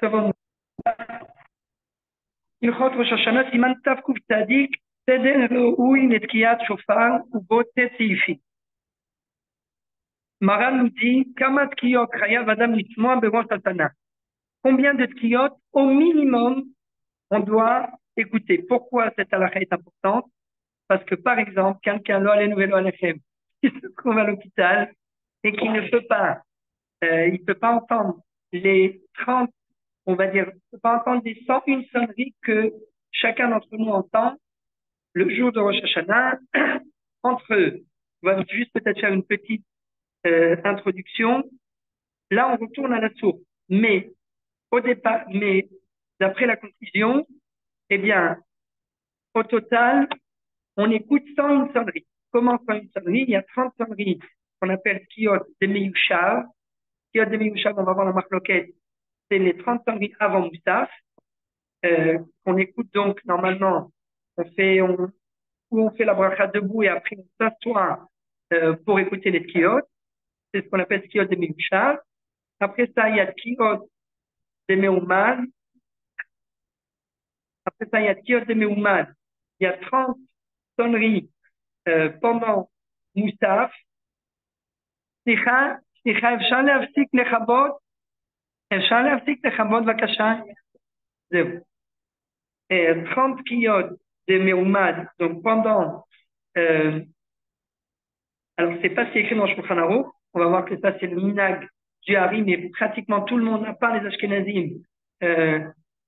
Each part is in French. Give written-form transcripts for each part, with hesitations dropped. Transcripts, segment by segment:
כבוד. הלכות ראש השנה, סימן תקצ"ד, סדר ראוי לתקיעת שופר ובו סעיפים. Maran nous dit, kama tkiyot chayav adam lismoa berosh hashanah. Combien de tkiyot au minimum on doit écouter? Pourquoi cette halakha est importante? Parce que par exemple, quelqu'un lo alenu velo alechem, qui se trouve à l'hôpital et qui ne peut pas, il peut pas entendre les 30, on va dire, il peut pas entendre les 101 sonneries que chacun d'entre nous entend le jour de Rosh Hashanah entre eux. On va juste peut-être faire une petite introduction. Là, on retourne à la source. Mais au départ, mais d'après la conclusion, eh bien, au total, on écoute 101 sonneries. Comment 101 sonneries? Il y a 30 sonneries qu'on appelle Kiyot de Meyushav. Kiyot de Meyushav, on va voir la marque loquette. C'est les 30 sonneries avant Moussaf. On écoute donc normalement, on fait la bracha debout et après on s'assoit pour écouter les Kiyot. C'est ce qu'on appelle Kiyot de Meyushav. Après ça, il y a Kiyot de Meumad. Après ça, il y a Kiyot de Meumad. Il y a 30 sonneries pendant Moussaf. סליחה, אפשר להפסיק לכבות? אפשר להפסיק לכבות בבקשה? זהו. 30 Kiyot de Meumad, donc pendant... alors, c'est pas ce qui est écrit dans Shulchan Aruch. On va voir que ça, c'est le minag du Hari, mais pratiquement tout le monde, à part les Ashkenazim,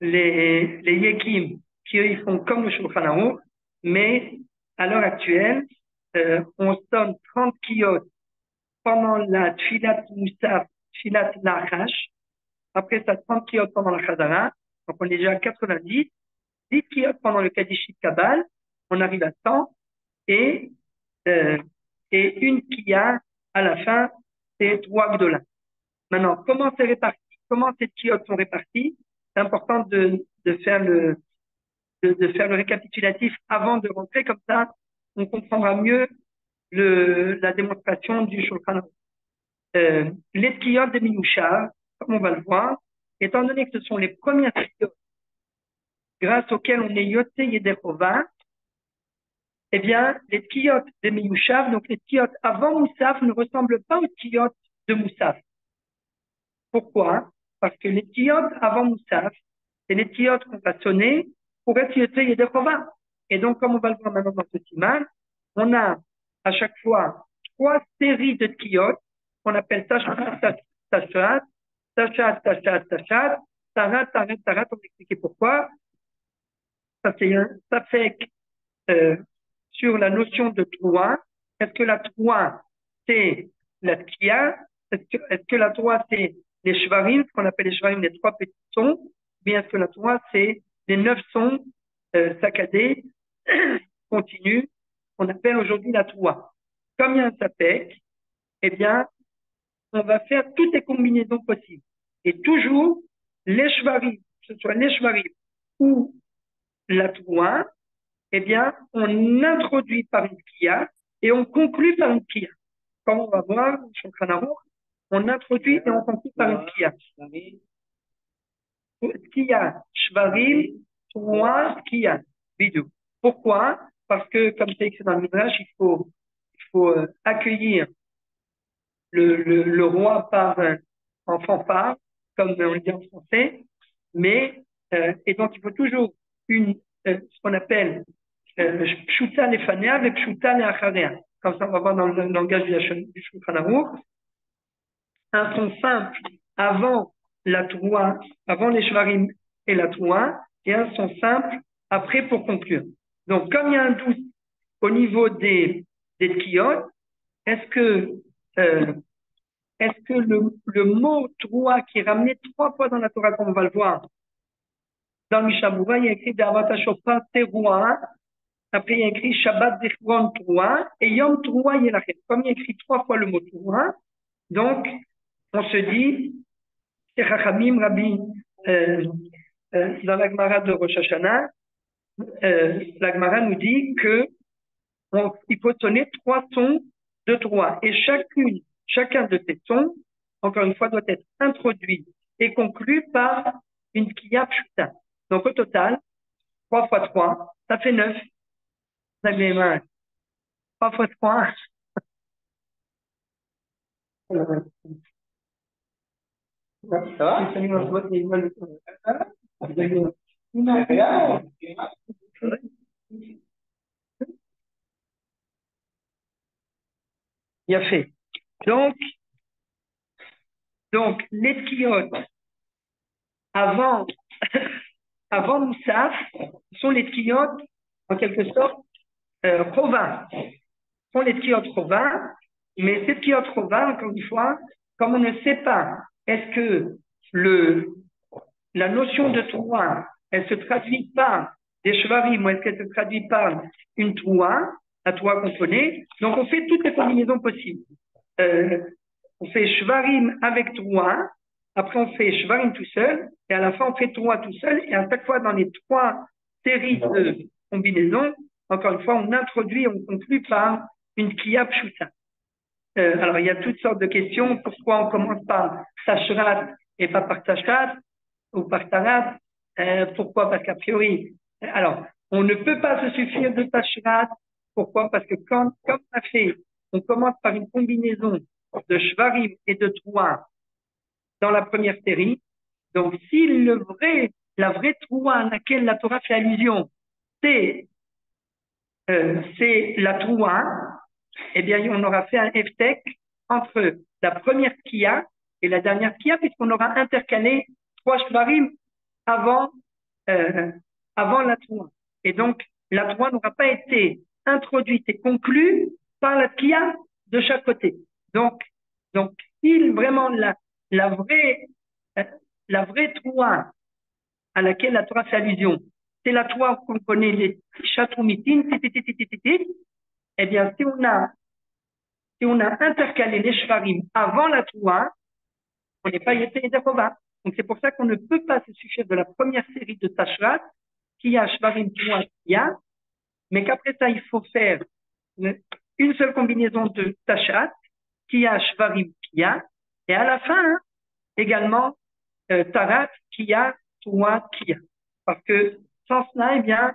les Yekim, qui eux, ils font comme le Shulchan Aruch, mais à l'heure actuelle, on sonne 30 Kiyot pendant la Tfilat Moussaf, Tfilat Lachash, après ça, 30 Kiyot pendant la Chazara, donc on est déjà à 90, 10 Kiyot pendant le Kaddish Kabal, on arrive à 100, et une Kiya à la fin, c'est 3 Gdola. Maintenant, comment c'est réparti? Comment ces Kiyot sont répartis? C'est important de faire le récapitulatif avant de rentrer, comme ça, on comprendra mieux la démonstration du Shulchan Aruch. Les Kiyot de Meyushav, comme on va le voir, étant donné que ce sont les premières Kiyot grâce auxquelles on est Yotzei Yedei Chova, eh bien, les Kiyot de Meyushav, donc les Kiyot avant Moussaf, ne ressemblent pas aux Kiyot de Moussaf. Pourquoi? Parce que les Kiyot avant Moussaf, c'est les Kiyot qu'on va sonner pour être Yotzei Yedei Chova. Et donc, comme on va le voir maintenant dans ce siman, on a à chaque fois 3 séries de Kiyot qu'on appelle Tachat, Tachat, Tachat, Tachat, Tachat, Tarat, Tarat, Tarat. On va expliquer pourquoi. Ça fait sur la notion de Troua. Est-ce que la Troua, c'est la Tkiya? Est-ce que la Troua, c'est les Shvarim, ce qu'on appelle les Shvarim, les 3 petits sons? Bien est-ce que la Troua, c'est les 9 sons saccadés, continus, qu'on appelle aujourd'hui la Troua? Comme il y a un sapek, eh bien, on va faire toutes les combinaisons possibles. Et toujours, les Shvarim, que ce soit les Shvarim ou la Troua, eh bien, on introduit par une Kiya et on conclut par une Kiya. Comme on va voir, Shulchan Aruch, on introduit et on conclut par une Kiya. Kiya, Shvarim, Troua, Kiya, Bidou. Pourquoi? Parce que, comme c'est écrit dans le Midrash, il faut accueillir le roi par en fanfare, comme on le dit en français, mais et donc il faut toujours ce qu'on appelle Pshuta lefanea avec Pshuta leacharea. Comme ça, on va voir dans le langage du Shulchan Aruch. Un son simple avant la Troua, avant les Shvarim et la Troua, et un son simple après pour conclure. Donc, comme il y a un doute au niveau des Tkiyot, est-ce que le mot Troua qui est ramené 3 fois dans la Torah, comme on va le voir, dans le Mishabura, il y a écrit D'Avat HaShofar Teroua, après il y a écrit Shabbat Zichron Troua, et Yom Troua Yelachem. Comme il y a écrit 3 fois le mot Troua, donc on se dit, c'est Chachamim Rabbi, dans la Gemara de Rosh Hashanah, la Gemara nous dit que il faut sonner 3 sons de Troua. Et chacun de ces sons, encore une fois, doit être introduit et conclu par une tkiya pshuta. Donc, au total, 3 fois 3, ça fait 9. Vous avez les mains. 3 fois 3. Ça va? Bien fait. Donc les tkiyot avant, avant Moussaf sont les tkiyot, en quelque sorte, Chova. Sont les tkiyot Chova, mais ces tkiyot Chova, encore une fois, comme on ne sait pas, est-ce que la notion de Troua, elle se traduit par des Shvarim ou est-ce qu'elle se traduit par une Troua, la Troua qu'on connaît, donc on fait toutes les combinaisons possibles. On fait Shvarim avec Troua, après on fait Shvarim tout seul, et à la fin on fait Troua tout seul, et à chaque fois dans les 3 séries de combinaisons, encore une fois, on introduit, on conclut par une Kriya Pshuta. Alors il y a toutes sortes de questions. Pourquoi on commence par Tashrat et pas par Tashrat ou par Tarat? Pourquoi? Parce qu'a priori, alors on ne peut pas se suffire de Tashrat. Pourquoi? Parce que comme on a fait, on commence par une combinaison de Shvarim et de Troua dans la première série. Donc si la vraie Troua à laquelle la Torah fait allusion, c'est la Troua, eh bien, on aura fait un Eftek entre la première Tkiya et la dernière Tkiya, puisqu'on aura intercalé 3 Shvarim avant la Troua. Et donc, la Troua n'aura pas été introduite et conclue par la Tkiya de chaque côté. Donc, si vraiment la vraie Troua à laquelle la Torah fait allusion, c'est la Troua qu'on connaît, les Chatroumitin, eh bien, si on a intercalé les Shvarim avant la Troua, on n'est pas Yetzer Yeder Chova. Donc c'est pour ça qu'on ne peut pas se suffire de la première série de Tashrat, qui a Shvarim Troua, qui a, mais qu'après ça, il faut faire une seule combinaison de Tashat, qui a Shvarim, qui a, et à la fin, également, Tarat, qui a, Troua, qui a. Parce que sans cela, eh bien,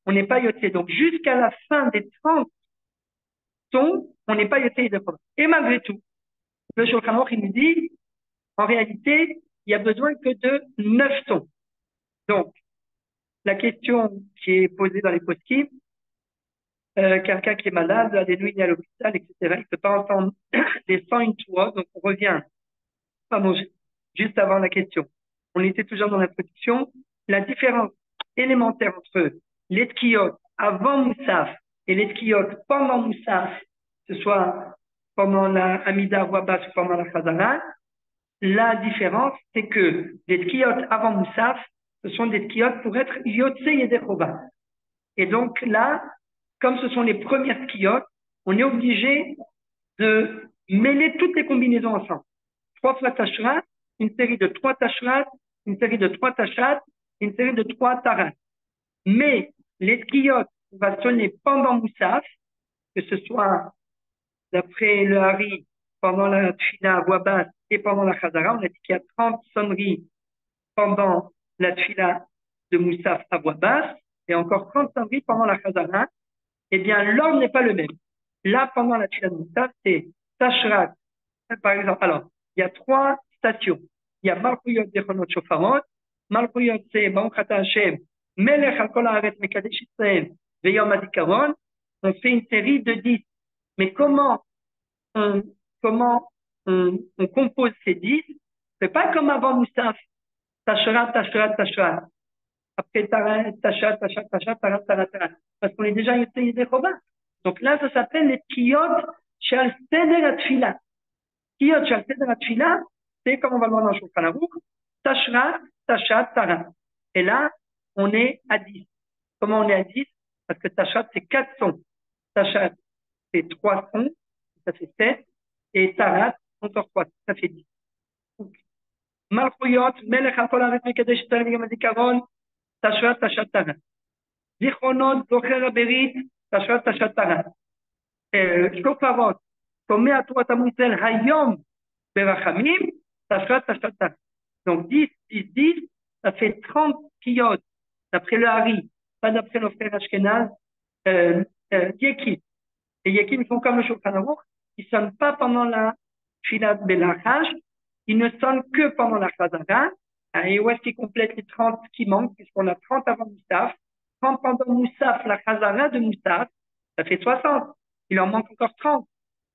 on n'est pas Yotze. Donc jusqu'à la fin des 30 tons, on n'est pas Yotze Yeder Chova. Et malgré tout, le Shulchan Aruch, il nous dit, en réalité, il y a besoin que de 9 tons. Donc, la question qui est posée dans les poskim, quelqu'un qui est malade, a des nuits à l'hôpital, etc., il ne peut pas entendre les 101 toits, donc on revient, pardon, juste avant la question. On était toujours dans l'introduction. La différence élémentaire entre les tkiyot avant Moussaf et les tkiyot pendant Moussaf, que ce soit pendant la Amida Wabas ou pendant la Chazara, la différence, c'est que les tkiyot avant Moussaf, ce sont des tkiyot pour être Yotze Yeder Chova. Et donc là, comme ce sont les premières tkiyot, on est obligé de mêler toutes les combinaisons ensemble. 3 fois Tashrat, une série de 3 Tashrat, une série de 3 Tashat, une série de 3 Tarat. Mais les tkiyot va sonner pendant Moussaf, que ce soit d'après le Hari, pendant la Tfila à voix basse et pendant la Chazara, on a dit qu'il y a 30 sonneries pendant la Tfila de Moussaf à voix basse et encore 30 sonneries pendant la Chazara. Eh bien, l'ordre n'est pas le même. Là, pendant la Tfila de Moussaf, c'est Tashrat. Par exemple, alors, il y a 3 stations. Il y a Malchuyot Zechonot Shofarot. Malchuyot, c'est Baruch Ata Hashem, Melech al Kol Haaretz Mekadesh Israël, Veyom HaZikaron. On fait une série de 10. Mais comment on compose ces 10? C'est pas comme avant Moussaf. Tashrat, Tashrat, Tashrat. Après Tarat, Tashrat, Tashrat, Tashrat, Tarat, Tarat, Tarat. Parce qu'on est déjà Yotze Yeder Chova. Donc là, ça s'appelle les Tkiyot Shal Seder HaTfila. Tkiyot Shal Seder HaTfila, c'est comme on va le voir dans le Shulchan Aruch, Tashrat, Tashat, Tarat. Et là, on est à 10. Comment on est à 10? Parce que Tashrat, c'est 4 sons. Tashat, c'est 3 sons, ça fait 7. Et Tarat, encore 3, ça fait 10. Malchuyot, Melech HaKol Haaretz Mekadesh Israël Veyom HaZikaron, Tashrat, Tashat, Tarat. Zichronot, Zocher HaBerit, Tashrat, Tashat, Tarat. Shofarot, Tomei Torah Am Israël Hayom Berachamim, Tashrat, Tashat, Tarat. Donc 10, 10, 10, ça fait 30 kiyot, d'après le Hari, pas d'après nos frères Ashkenaz, Yekim. Les Yekim font comme le Shulchan Aruch, ils ne sonnent pas pendant la Filat Belachaj, ils ne sonnent que pendant la Chazara. Et où est-ce qu'ils complètent les 30 qui manquent, puisqu'on a 30 avant Moussaf, 30 pendant Moussaf, la Chazara de Moussaf, ça fait 60. Il en manque encore 30.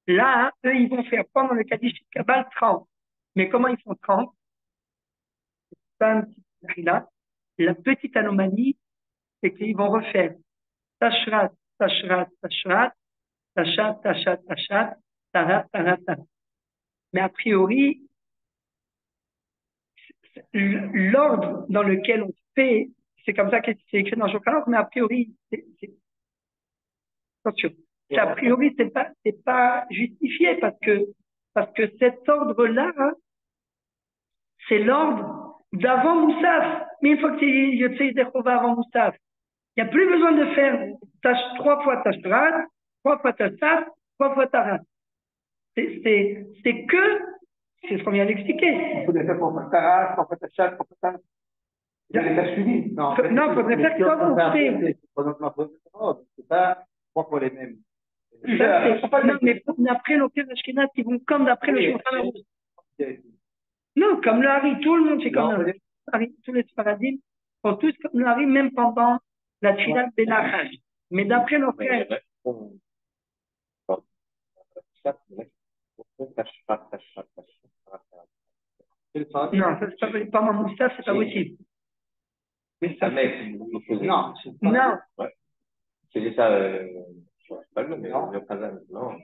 Là, eux, ils vont faire pendant le Kaddish Kabbalah 30. Mais comment ils font 30? C'est un petit truc là. La petite anomalie, c'est qu'ils vont refaire Tashrat, Tashrat, Tashrat, Tashat, Tashat, Tashat, Tarat, Tarat, Tarat. Mais a priori, l'ordre dans lequel on fait, c'est comme ça que c'est écrit dans Shulchan, mais a priori, attention, a priori, c'est pas justifié parce que cet ordre-là, hein, c'est l'ordre d'avant Moussaf. Mais une fois que tu Yotzei Dechova avant Moussaf, il n'y a plus besoin de faire 3 fois Tashrat, 3 fois Tashat, 3 fois Tarat. C'est que, c'est ce qu'on vient d'expliquer. Il faut les faire pour Tarat, pour Tachat, pour Tarat. Il faut les faire suivis. Non, il faudrait faire comme on fait. C'est pas 3 fois les mêmes. Non, mais d'après nos frères Ashkenaz, qui vont comme d'après le Shulchan Aruch. Non, comme le Hari, tout le monde fait comme le Hari. Tous les Sfaradim font tous comme le Hari, même pendant la Tfilat Belachaj. Mais d'après nos frères. Non, ça, c'est pas possible. Pendant Moussaf, c'est pas possible. Mais ça, non, non. Ouais. C'est ça, je sais pas le nom, mais le Kazan, non.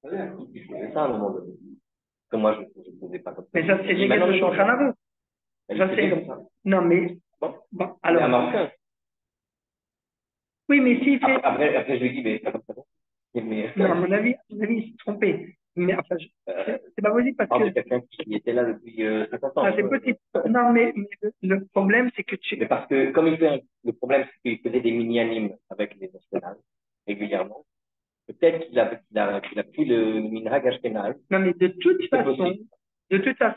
Je faisais ça à un moment donné. Que moi, je ne faisais pas comme ça. Mais ça, c'est légal le Shulchan Aruch. Ça, c'est comme ça. Non, mais. Bon, alors. C'est un Marocain. Oui, mais s'il fait. Après, je lui dis, mais c'est pas comme ça. Mais... Non, à mon avis, il s'est trompé. Mais enfin, c'est pas possible parce que. quelqu'un qui était là depuis 50 ans. Ah, c'est possible. Non, mais le problème, c'est que Mais parce que, comme le problème, c'est qu'il faisait des mini-animes avec les Ashkenaz, régulièrement. Peut-être qu'il a pris le minhag Ashkenaz. Non, mais de toute façon,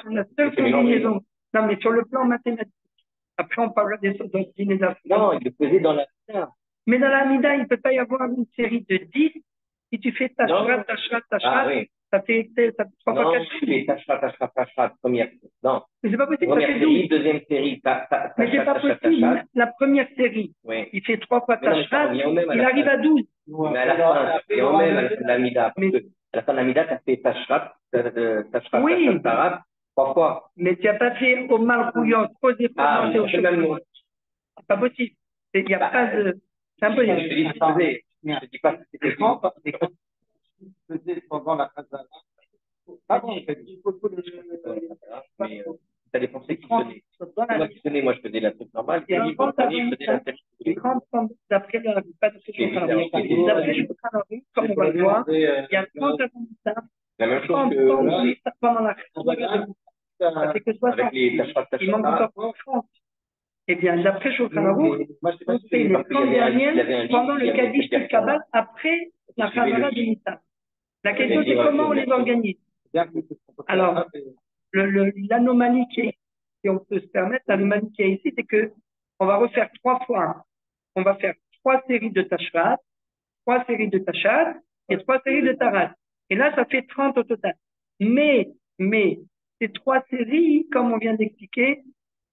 la seule combinaison. Non, mais sur le plan mathématique. Après, on parlera des combinaisons. Non, il le faisait dans la Mida. Mais dans la Mida, il ne peut pas y avoir une série de 10. Si tu fais Tashrat, Tashrat, Tashrat, oui. ça fait 3 fois 4. Non, Tashrat, première. Non. Mais c'est pas possible. Première série, deuxième série, mais c'est pas possible. La première série, oui. Il fait 3 fois Tashrat, il arrive à 12. Mais à la fin, et on même à la fin de la Mida. Parce que à la fin de la Mida, tu as fait Tashrat, oui. Tarat, 3 fois. Mais tu n'as pas fait au Malchouyot, aux efforts, c'est le même nom. C'est pas possible. Il n'y a pas de. C'est impossible. Je dis pas que c'était pendant la Chazara. Ah bon, mais ça dépend c'est qui sonnait. Moi qui sonnais, moi je faisais la truc normale. Il y a un pantalon, d'après le pas de d'après le Shulchan, comme on va le voir, il y a 30 avant ça. La même chose que pendant la ça fait que 60. Il manque encore 30. Eh bien, d'après Shulchan Aruch, on fait les 30 dernières pendant le Kaddish de Kabbalah après la Chazara de Moussaf. La question, c'est comment on les organise. Alors, l'anomalie qui est, si on peut se permettre, l'anomalie qui est ici, c'est que on va refaire 3 fois. On va faire 3 séries de Tashrat, 3 séries de Tashat et 3 séries de Tarat. Et là, ça fait 30 au total. Mais, ces 3 séries, comme on vient d'expliquer,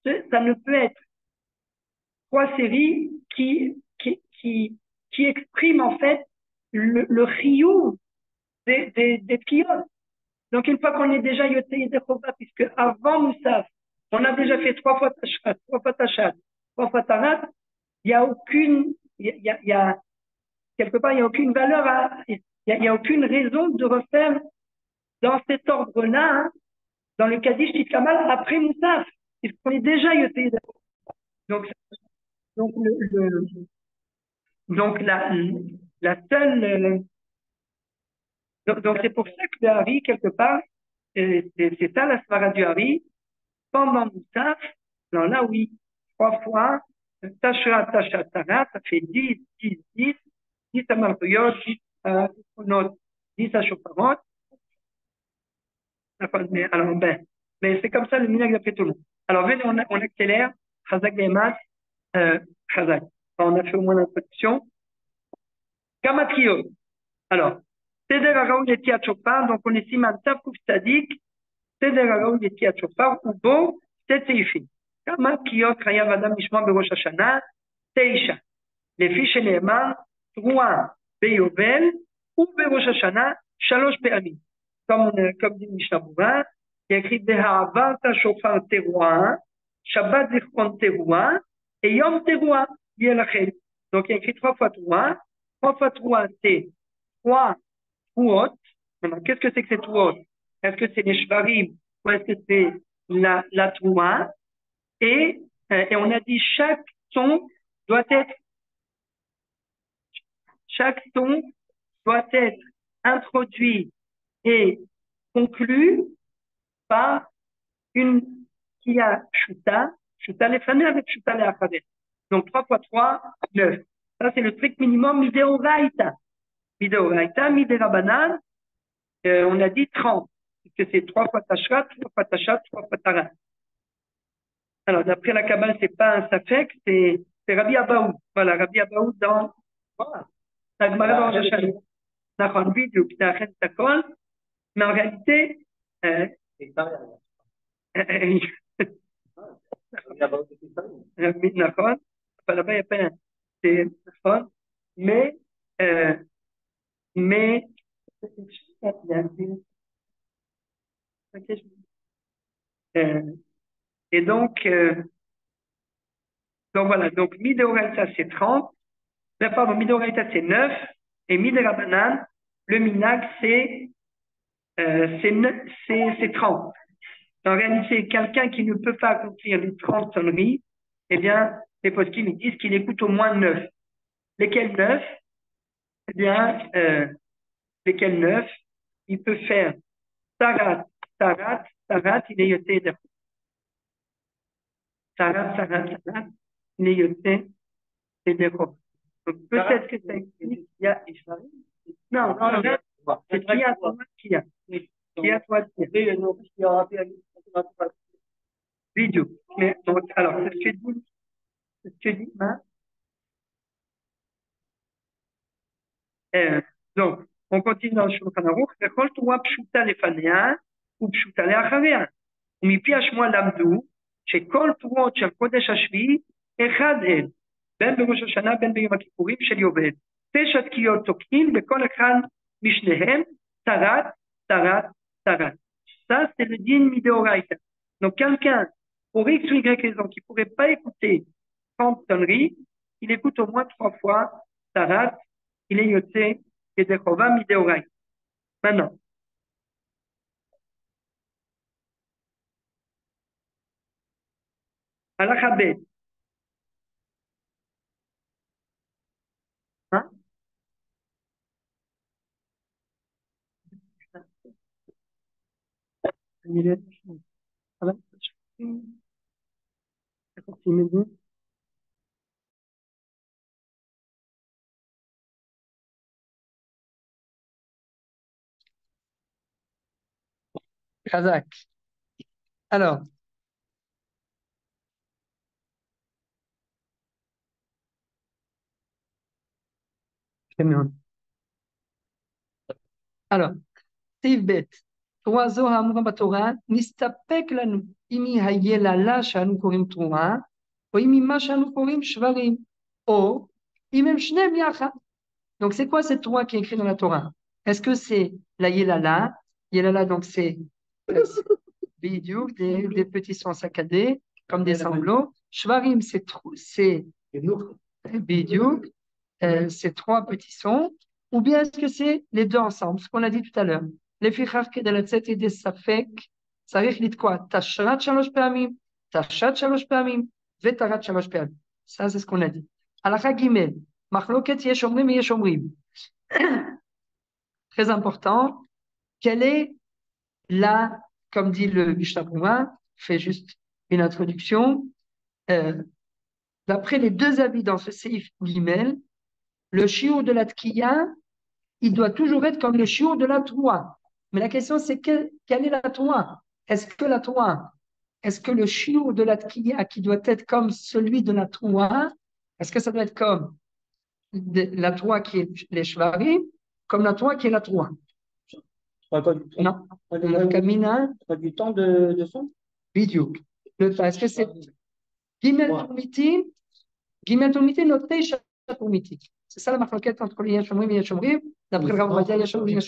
ça ne peut être 3 séries qui expriment en fait le riyou des kiosques. Donc, une fois qu'on est déjà Yotzei Dechova, puisque avant Moussaf, on a déjà fait 3 fois Tashrat, 3 fois Tashat, 3 fois Tarat, il n'y a aucune, quelque part, il n'y a aucune valeur il n'y a aucune raison de refaire dans cet ordre-là, hein, dans le Kaddish Kamal après Moussaf, puisqu'on est déjà Yotzei Dechova. Donc, la seule, donc c'est pour ça que le Hari, quelque part, c'est ça la svara du Hari. Pendant Moussaf, là oui, 3 fois, Tashrat, Tashat, Tarat, ça fait 10, 10, 10, 10 à Marcoyot, 10 à Shofamot, Alors, mais c'est comme ça le minhag d'après tout le monde. Alors, venez, on accélère. Chazak Behemad, Chazak. On a fait au moins l'introduction. Kamatriot. Alors, Seder Haraou Yetiat Shofar, donc on est Siman Tafkouf Tzadik, Seder Haraou Yetiat Shofar, ou Bo, Tetseifin. Kamatriot Chayav Adam Nishma Berosh Hashanah, Teisha. Les fiches Nehman, 3 Beyovel, ou Berosh Hashanah, Shalosh Pe'amim. Comme dit Mishnah Bouvin, il y a écrit Behavat Shofar Terouin, Shabbat Zichron Terouin, et Yom Terouin, Yelachel. Donc il y a écrit 3 fois 3. 3 fois 3, c'est 3 Trouot. Maintenant, qu'est-ce que c'est que ces Trouot? Est-ce que c'est les Shvarim ou est-ce que c'est la Troua? Et on a dit chaque son doit être introduit et conclu par une Kia Shuta Lefane avec Shuta Leachare. Donc 3 fois 3, 9. Ça, c'est le strict minimum Mideoraita. Miderabanan, on a dit 30. Parce que c'est 3 fois Tashrat, 3 fois Tashat, 3 fois Tarat. Alors, d'après la Kabbale, c'est pas un Safek, c'est Rabbi Abaoud. Voilà, Rabbi Abaoud dans la Gemara dans Rosh Hashanah. D'accord, vidéo qui t'arrête ta colle. Mais en réalité, נכון, אבל הבעיה פעם, נכון, mais, et donc voilà, donc Mideoraita c'est 30, pardon, Mideoraita c'est 9, et Miderabanan, le Minag c'est 30. En réalité, quelqu'un qui ne peut pas accomplir les 30 sonneries, eh bien, les poskim ils disent qu'il écoute au moins 9. Lesquels 9? Eh bien, lesquels 9? Il peut faire Tarat, il est yoté de Tarat, il est yoté de Donc, peut-être que ça existe. Il y a Ishmael. Non, c'est qui a toi, qui a. Qui a toi, qui a. Vidéo. Mais, donc, alors, c'est ce que dit, donc, on continue dans le Shulchan Aruch. וכל תורה פשוטה לפניה ופשוטה לאחריה. ומפי השמוע למדו שכל תרועות של קודש השביעי אחד הן, בין בראש השנה בין ביום הכיפורים של יובל. 9 תקיעות תוקעים בכל אחד משניהם טרת, טרת, טרת. Ça, c'est le din mideoraita. Donc, quelqu'un, pour X ou Y raison, qui ne pourrait pas écouter 30 sonneries, il écoute au moins 3 fois tarat, il est yoté et de chova mideoraita. Maintenant, halakha bet. Hein? Kazak. Alors, סעיף ב' תרועה זו האמורה בתורה נסתפק לנו אם היא היללה שאנו קוראים תרועה או אם היא מה שאנו קוראים שברים או אם הם שניהם יחד. Donc c'est quoi cette tרועה qui est écrite dans la Torah? Est-ce que c'est la yelala? Yelala donc c'est bidiouk, des petits sons saccadés comme des sanglots. Shvarim c'est bidiouk, c'est 3 petits sons. Ou bien est-ce que c'est les deux ensemble, ce qu'on a dit tout à l'heure? לפיכך כדי לצאת ידי ספק צריך לתקוע תשרת 3 פעמים, תשת 3 פעמים ותרת 3 פעמים. Ça c'est ce qu'on a dit. הלכה ג' מחלוקת יש אומרים ויש אומרים. Très important, quelle est la, comme dit le Mishnah Bouvin, fait juste une introduction, d'après les deux avis dans ce séif Gimel, le shiur de la tkiya, il doit toujours être comme le shiur de la troua. Mais la question, c'est quelle est la Torah? Est-ce que le shiur de la tkiya qui doit être comme celui de la Torah, est-ce que ça doit être comme la Torah qui est les shvarim, comme la Torah qui est la Torah? Non. La kamina, pas du temps de son. bidiouk. Est-ce que c'est Gimel Tumitim, noté Tumitim. C'est ça la marquette entre les Yashomrim et Yashomrim. D'après le Rav Ovadia, Yashomrim,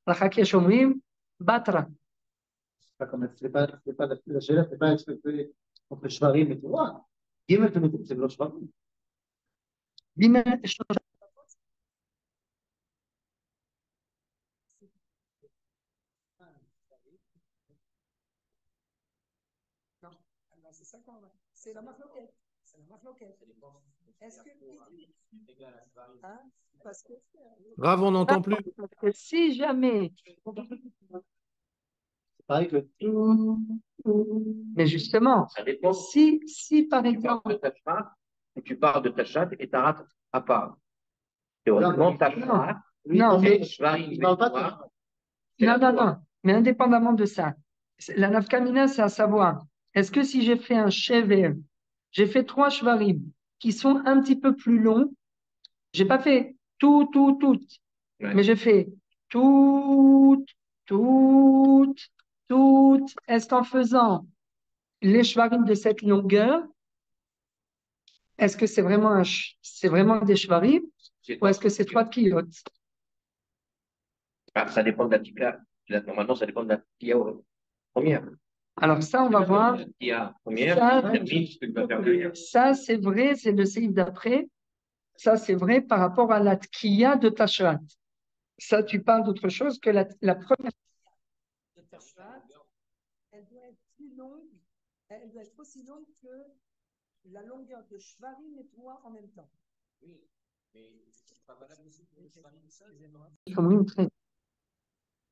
la Chaki Yashomrim, Batra. C'est pas la Sheila, c'est pas expliqué entre Shvarim et Torah. Gimel Tumitim, c'est le Shvarim. Gimel c'est ça qu'on va. C'est la marloquette. C'est la marloquette. Est-ce que. Hein? Parce que. Rav, on n'entend plus. Parce que si jamais. C'est pareil que. Mais justement, Ça dépend. si par Tu parles exemple. de Tachat, ou tu parles de Tachat et Tarat à part. Théoriquement, Tachat, Non, mais. Il parle pas de. Non. Mais indépendamment de ça, la nafkamina, c'est à savoir, est-ce que si j'ai fait un shever, j'ai fait 3 shvarim qui sont un petit peu plus longs, j'ai pas fait tout, Ouais. mais j'ai fait tout. Est-ce qu'en faisant les shvarim de cette longueur, est-ce que c'est vraiment des shvarim ou est-ce que c'est 3 tkiyot? Ça dépend de la tika. Normalement, ça dépend de la tika première. Alors ça, on va voir. La tika première, Ça, détermine ce que tu vas faire derrière. Ça, c'est vrai, c'est le seif d'après. Ça, c'est vrai par rapport à la tkiya de Tashvat. Ça, tu parles d'autre chose que la première de Tashvat. Elle doit être plus longue. Elle doit être aussi longue que la longueur de Shvarim et toi en même temps. Oui, mais c'est pas valable aussi pour Shvarim seul.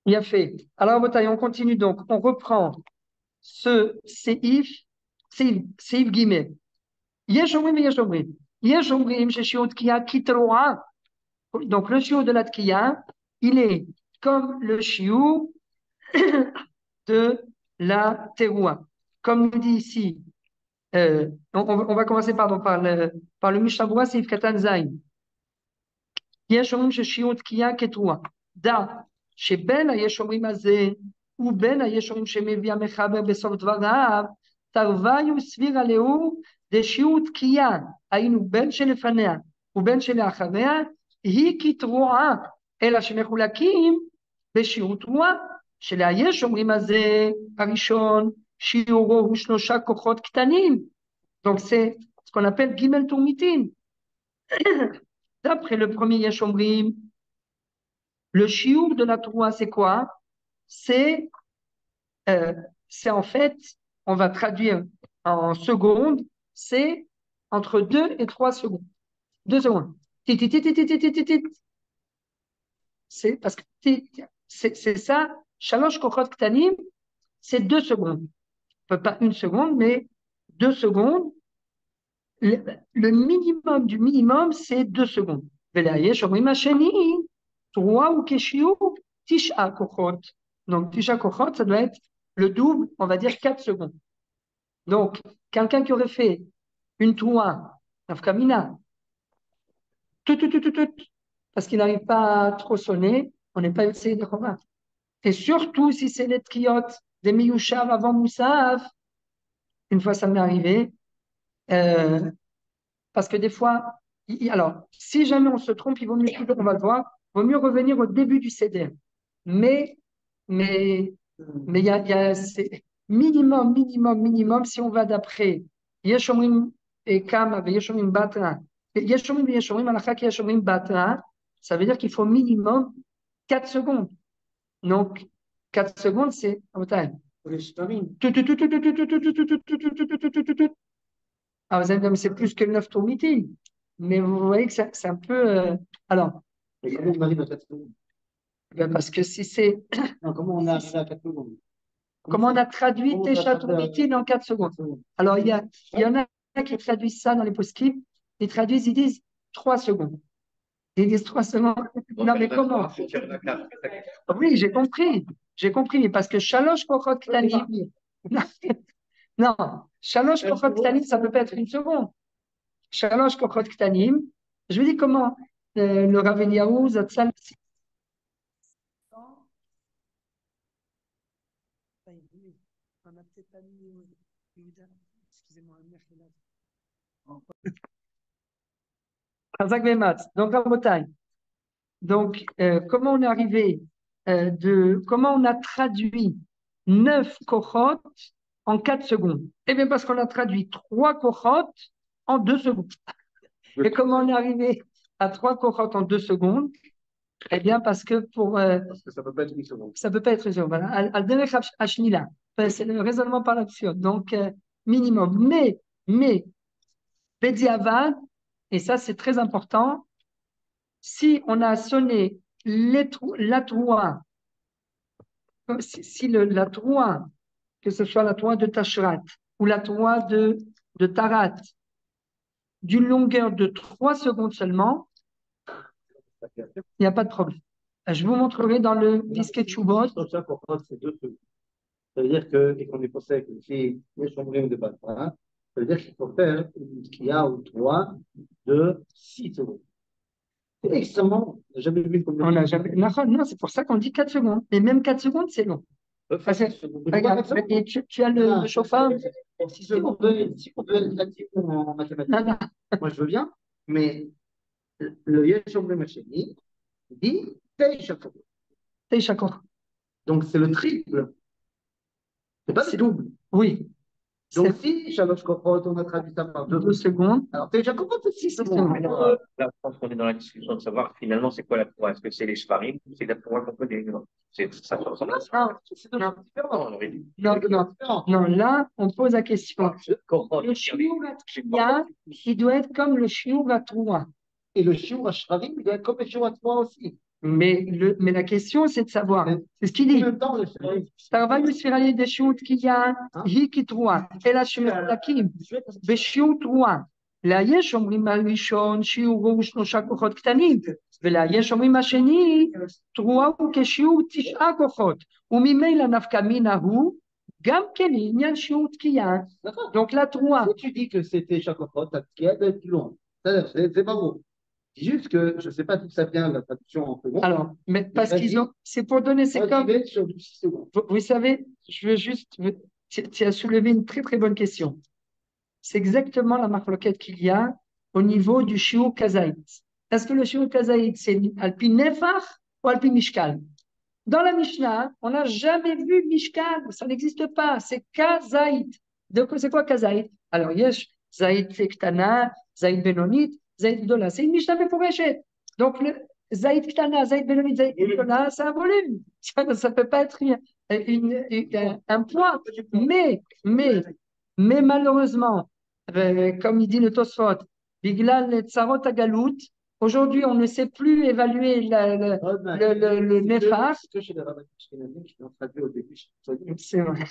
Bien fait. Alors, Botaï, on continue donc. On reprend ce seif guillemets. Yesh omrim et yesh omrim. Yesh omrim, chez shiur tkiya kitroa. Donc, le shiur de la tkiya, il est comme le shiur de la teroua. Comme nous dit ici, on va commencer par le Mishnah Seif Katan Zayin. יש אומרים ששיעור תקיעה כתרועה. דע שבין היש אומרים הזה ובין היש אומרים שמביא המחבר בסוף דבריו, תרוויו סבירה לאו דשיעור תקיעה, היינו בין שלפניה ובין שלאחריה, היא כתרועה, אלא שמחולקים בשיעור תרועה, שליש אומרים הזה הראשון, שיעורו הוא 3 כוחות קטנים. Donc c'est ce qu'on appelle גימל תורמיתין. D'après le premier Yesh Omrim, le shiur de la Torah, c'est quoi? C'est en fait, on va traduire en secondes, c'est entre 2 et 3 secondes. 2 secondes. C'est parce que c'est ça, Shalosh Kochot Ktanim, c'est 2 secondes. Pas 1 seconde, mais 2 secondes. Le minimum du minimum, c'est 2 secondes. Velayesh Omrim Hasheni, 3 ou Keshiu, Tisha Kochot. Donc, Tisha Kochot, ça doit être le double, on va dire 4 secondes. Donc, quelqu'un qui aurait fait une Troua, Nafkamina, tout, parce qu'il n'arrive pas à trop sonner, on n'est pas essayé de convaincre. Et surtout, si c'est les Tkiyot des Miyushav avant Moussaf, une fois ça m'est arrivé, parce que des fois, alors, si jamais on se trompe, il vaut mieux, on va le voir, il vaut mieux revenir au début du CD. Mais il y a c'est minimum, si on va d'après Yeshomrim et Kam avec Yeshomrim Batra, Yeshomrim Alachak Yeshomrim Batra, ça veut dire qu'il faut minimum 4 secondes. Donc, 4 secondes, c'est ah, vous allez me dire, mais c'est plus que le 9 tours meeting. Mais vous voyez que c'est un peu. Alors. Et comment on arrive à 4 secondes? Parce que si c'est. Non, comment on arrive à 4 secondes? Comment on a traduit tes châteaux meeting en 4 secondes? Alors, il y en a qui traduisent ça dans les post-scripts. Ils traduisent, ils disent 3 secondes. Ils disent 3 secondes. Non, mais comment? Oui, j'ai compris. J'ai compris, mais parce que Shalosh Kochot Ktanim. Non, Shalosh Kochot Ktanim, ça peut pas être une seconde. Shalosh Kochot Ktanim. Je vous dis comment le Rav Eliyahu Zatzal. Excusez-moi, Chazak Vemat. Donc, Rabotai. Donc, comment on est arrivé comment on a traduit 9 kochot en 4 secondes? Eh bien, parce qu'on a traduit 3 kochot en 2 secondes. Et comment on est arrivé à 3 kochot en 2 secondes? Eh bien, parce que Parce que ça peut pas être une seconde. ça peut pas être une seconde. Voilà. Al-Derech Hashnila. C'est le raisonnement par l'absurde. Donc, minimum. Mais, Bediavad, et ça, c'est très important, si on a sonné la troua, si la troua, que ce soit la troua de Tashrat ou la troua de Tarat, d'une longueur de 3 secondes seulement, il n'y a pas de problème. Je vous montrerai dans le disque Chubot. Ça, pour prendre ces 2 secondes. Ça veut dire que, et qu'on est pensé que si les chambres de base, ça veut dire qu'il faut faire une kia ou 3 de 6 secondes. C'est extrêmement, on n'a jamais vu comme On n'a jamais. Non, c'est pour ça qu'on dit 4 secondes. Et même 4 secondes, c'est long. Regarde, et tu as le chauffard. Si on veut être actif en mathématiques, moi je veux bien, mais le Yeshomre Machini dit Teisha Kochot. Donc c'est le triple. C'est pas le double. Oui. Donc si Shalosh Kochot, on a traduit ça par 2 secondes. Alors Teisha Kochot, c'est 6 secondes. Là, je pense qu'on est dans la discussion de savoir finalement c'est quoi la Torah. Est-ce que c'est les Shvarim ou c'est la Torah qu'on connaît? C'est ça se ressemble. Non, là, on pose la question. Le shiur à il doit être comme le shiur à Troua. Et le shiur à Shvarim, il doit être comme le shiur à Troua aussi. Mais la question, c'est de savoir. C'est ce qu'il dit. Tarva Yusfirali de shiur qu'il y a, hi Troua. Et la shiur lakim. Beshiur Troua. לה יש אומרים הראשון שיעורו הוא 3 כוחות קטנים, ולה יש אומרים השני תרועה הוא כשיעור 9 כוחות, וממילא נפקא מינה הוא גם כן עניין שיעור תקיעה. Donc la troua. Si tu dis que c'était chaque fois, ta tkiya doit être plus loin. C'est pas beau. C'est juste que je ne sais pas d'où ça vient la traduction en second. Alors, mais parce qu'ils ont, c'est pour donner, c'est comme. Vous savez, je veux juste, tu as soulevé une très très bonne question. C'est exactement la marloquette qu'il y a au niveau du shiur kazaït. Est-ce que le shiur kazaït, c'est alpi nefach ou alpi mishkal? Dans la Mishnah, on n'a jamais vu mishkal, ça n'existe pas, c'est kazaït. Donc, c'est quoi kazaït? Alors, yesh, zaït ktana, zaït benonit, zaït gdola. C'est une Mishnah mefourechette. Donc, le zaït ktana, zaït benonit, zaït gdola, c'est un volume. Ça ne peut pas être un poids. Mais malheureusement, comme il dit le Tosfot, Biglal Tsarot Agalout, aujourd'hui on ne sait plus évaluer le nefar. C'est vrai.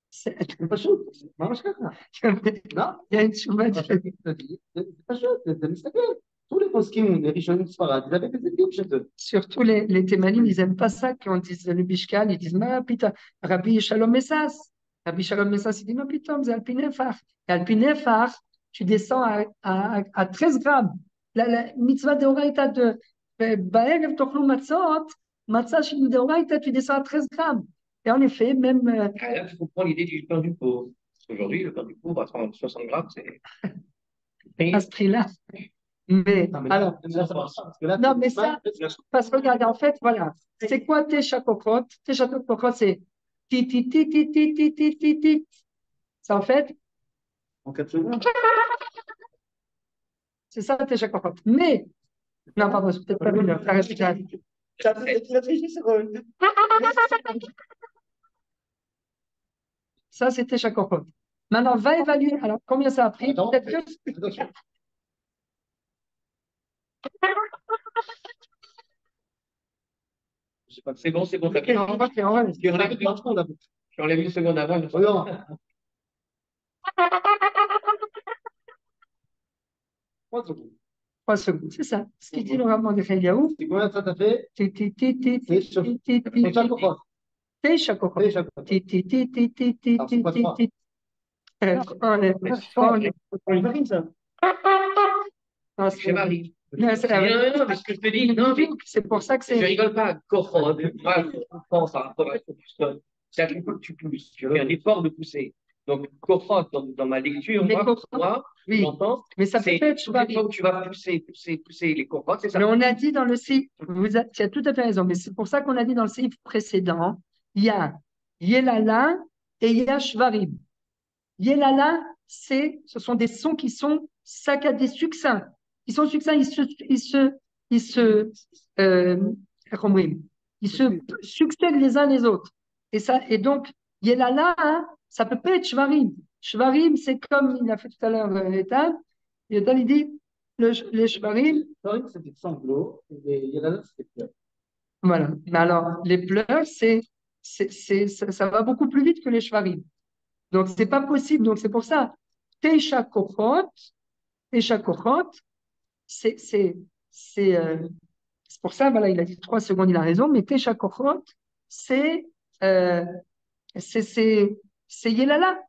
C'est pas chaud. Non, il y a une chouette. C'est pas chaud. Tous les poskim, les Rishonim Sfarad, ils avaient des équipes chez eux. Surtout les Témanim, ils n'aiment pas ça quand on dit le Bishkal, ils disent Ma pita, Rabbi Shalom Messas. Rabbi Shalom Messas, il dit Non, pitom, c'est Alpinefar. Et Alpinefar, tu descends à 13 grammes. La mitzvah de Horaïta de Baerev Tochlou Matzot, Matzah Shim de Horaïta, tu descends à 13 grammes. Et en effet, même. Là, tu comprends l'idée du pain du pauvre. Aujourd'hui, le pain du pauvre à 60 grammes, c'est. À ce prix-là. Mais, alors, non, mais ça, parce que regarde, en fait, voilà, c'est quoi tes chakokot? Tes chakokot, c'est ti ti ti ti ti ti ti ti ti. Ça, en fait, en 4 secondes. C'est ça tes chakokot. Mais, non, pardon, c'est peut-être pas une heure. Ça, c'était chakokot. Maintenant, va évaluer. Alors, combien ça a pris? Peut-être que. C'est bon, c'est bon. Okay, on va faire. Tu enlèves une seconde avant. Trois secondes. 3 secondes. C'est ça. Ce qu'il dit le Rav Mordechai Eliaou. C'est combien de temps t'as fait? Teisha Kochot. Alors, c'est quoi 3? Shvarim, ça. C'est Marie. Non, Non, mais ce que je te dis, non, mais c'est pour ça que je c'est. rigole pas. Kochot, moi, je pense par rapport à ce que c'est à chaque fois que tu pousses, tu fais un effort de pousser. Donc, Kochot, dans ma lecture, Mais moi, Kochot, oui. j'entends, Mais ça peut c'est être toutes les fois où tu vas pousser les Kochot, c'est ça. Mais on a dit dans le CIF, tu as tout à fait raison, mais c'est pour ça qu'on a dit dans le CIF précédent, il y a Yelala et il y a Shvarim. Yelala, ce sont des sons qui sont saccadés, succincts. Ils sont succincts, comment ils se succèdent les uns les autres. Et donc, Yelala, hein, ça peut pas être Shvarim. Shvarim, c'est comme il a fait tout à l'heure Etan. Etan, il dit, les Shvarim. Shvarim, c'est des sanglots, et Yelala, c'est des pleurs. Voilà. Mais alors, les pleurs, ça va beaucoup plus vite que les Shvarim. Donc, c'est pas possible. Donc, c'est pour ça. Teisha Kochot, c'est pour ça, voilà, il a dit 3 secondes, il a raison, mais Teisha Kochot, euh, c'est Yelala.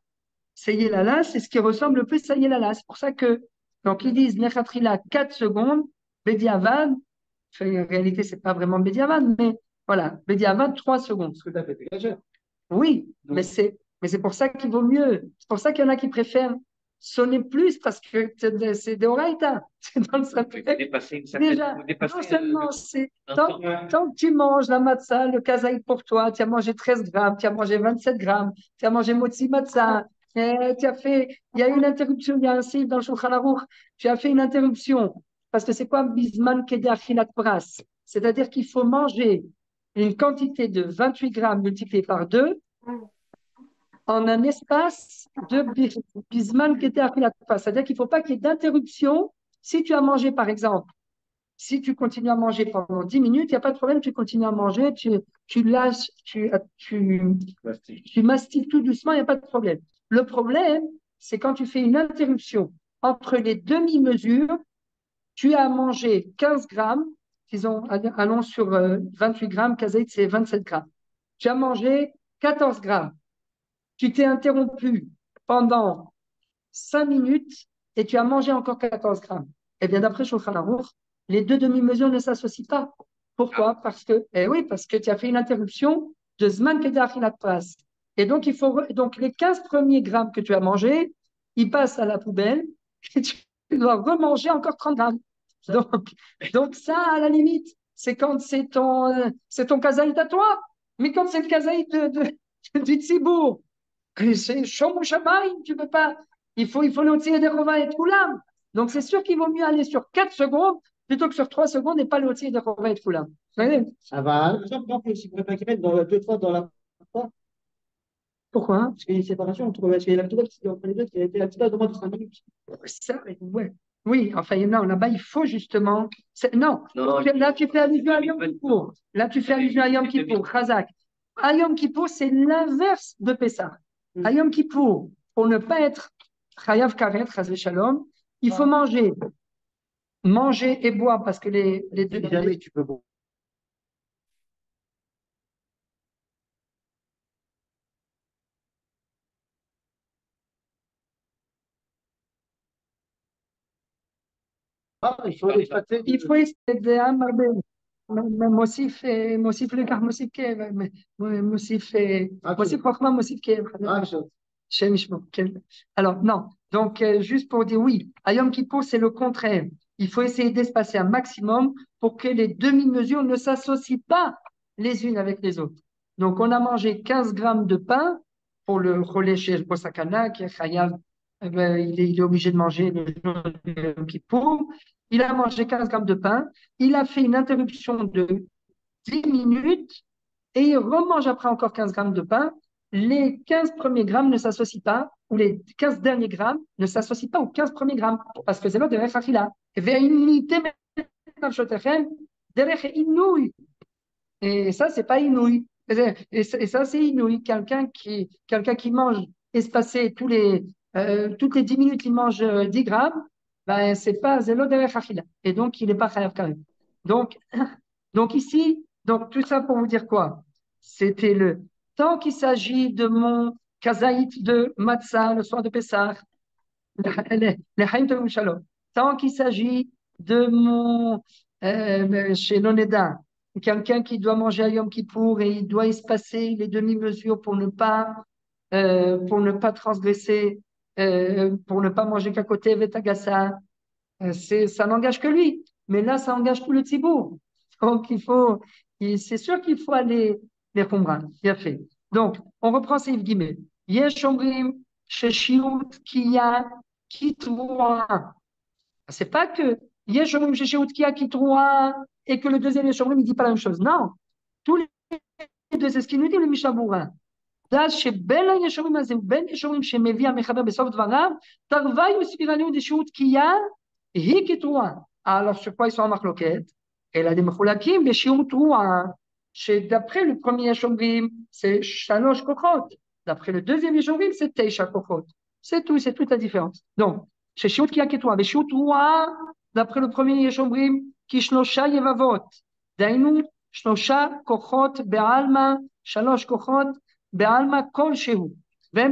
C'est Yelala, c'est ce qui ressemble le plus à Yelala. C'est pour ça que, donc, ils disent Nechatrila 4 secondes, Bediavad, en réalité, c'est pas vraiment Bediavad, mais voilà, Bediavad 3 secondes. Ce que tu as fait, c'est gageur. Oui, mais c'est pour ça qu'il vaut mieux. C'est pour ça qu'il y en a qui préfèrent sonner plus parce que c'est des oraïta. C'est dans le sapin. Déjà, non seulement c'est tant que tu manges la matzah, le kazaï pour toi, tu as mangé 13 grammes, tu as mangé 27 grammes, tu as mangé motzi matzah, tu as fait, il y a une interruption, il y a un signe dans le Shulchan Aruch, tu as fait une interruption. Parce que c'est quoi bisman kedar chilat pras? C'est-à-dire qu'il faut manger une quantité de 28 grammes multipliée par 2 en un espace de bisman qui était à la face. C'est-à-dire qu'il ne faut pas qu'il y ait d'interruption. Si tu as mangé, par exemple, si tu continues à manger pendant 10 minutes, il n'y a pas de problème, tu continues à manger, tu lâches, tu mastiques tout doucement, il n'y a pas de problème. Le problème, c'est quand tu fais une interruption entre les demi-mesures, tu as mangé 15 grammes, disons, allons sur 28 grammes, kazaït, c'est 27 grammes. Tu as mangé 14 grammes. Tu t'es interrompu pendant 5 minutes et tu as mangé encore 14 grammes. Eh bien, d'après Shulchan Aruch, les deux demi-mesures ne s'associent pas. Pourquoi? Parce que tu as fait une interruption de Zman Kedar Achilat Pras. Et donc, donc, les 15 premiers grammes que tu as mangés, ils passent à la poubelle et tu dois remanger encore 30 grammes. Donc ça, à la limite, c'est quand c'est ton kazaït à toi. Mais quand c'est le kazaït du Tzibour, c'est Shomu Shamayim, tu peux pas. Il faut le tirer des Rova et Koulam. Donc c'est sûr qu'il vaut mieux aller sur 4 secondes plutôt que sur 3 secondes et pas le tirer des Rova et Koulam. Ça va. Par exemple, si vous ne pouvez pas qu'ils mettent dans 2 fois dans la. Pourquoi? Parce qu'il y a une séparation entre la Torah qui est entre les deux, qui a été activée de moins de 5 minutes. Ça, ouais. Oui, enfin, non, là-bas, il faut justement. Non, là, tu fais allusion à Yom Kippour. Là, tu fais allusion à Yom Kippour, Chazak. À Yom Kippour, c'est l'inverse de Pessah. À Yom Kippour, pour ne pas être Chayav Karet, Chazé Shalom, il faut manger et boire parce que les deux. Jamais tu peux boire. Il faut essayer מוסיף לכך מוסיף כאב, מוסיף חוכמה, מוסיף כאב. Shem Yishmor, alors, non. Donc, juste pour dire oui, à Yom Kippour, c'est le contraire. Il faut essayer d'espacer un maximum pour que les demi-mesures ne s'associent pas les unes avec les autres. Donc, on a mangé 15 grammes de pain pour le relais chez le Sakana, qui est Chayav, il est obligé de manger le jour de Yom Kippour. Il a mangé 15 grammes de pain. Il a fait une interruption de 10 minutes et il remange après encore 15 grammes de pain. Les 15 premiers grammes ne s'associent pas, ou les 15 derniers grammes ne s'associent pas aux 15 premiers grammes, parce que c'est l'autre de Rechachila. Et ça, c'est pas inouï. Et ça, c'est inouï. Quelqu'un qui mange espacé toutes les 10 minutes, il mange 10 grammes. ben, c'est pas zélo derech achila. Et donc, il n'est pas chayav karim. Donc, donc ici, donc tout ça pour vous dire quoi? C'était tant qu'il s'agit de mon kazaït de matzah le soir de Pessah, les Haïm Tovim Shalom. Tant qu'il s'agit de mon chez l'Oneda, quelqu'un qui doit manger à Yom Kippour et il doit espacer les demi-mesures pour ne pas transgresser, pour ne pas manger qu'à côté Vetagassa, ça n'engage que lui. Mais là, ça engage tout le Tzibour. Donc, c'est sûr qu'il faut aller les Qumran. Bien fait. Donc, on reprend Seif Guimel. Yesh Omrim, Sheshiut, Kiya, Kitroua. C'est pas que Yesh Omrim, Sheshiut, Kiya, Kitroua, et que le deuxième Yesh Omrim, il dit pas la même chose. Non. Tous les deux, c'est ce qu'il nous dit, le Mishabourin. דעת שבין הישורים הזה ובין ישורים שמביא המחבר בסוף דבריו, תרוויו ספירניו דשהות תקיעה היא כתרועה. Alors, sur quoi ils sont en marloquette? Elle a des מחולקים בשיעור תרועה, שדאפרי le premier ישורים, c'est שלוש כוחות. D'après le deuxième ישורים, c'est 9 כוחות. C'est tout, c'est toute la différence. Donc, ששיעור תקיעה כתרועה, ושיעור תרועה, d'après le premier ישורים, כשלושה יבבות. דהיינו, 3 כוחות בעלמא, 3 כוחות בעלמא כלשהו, והם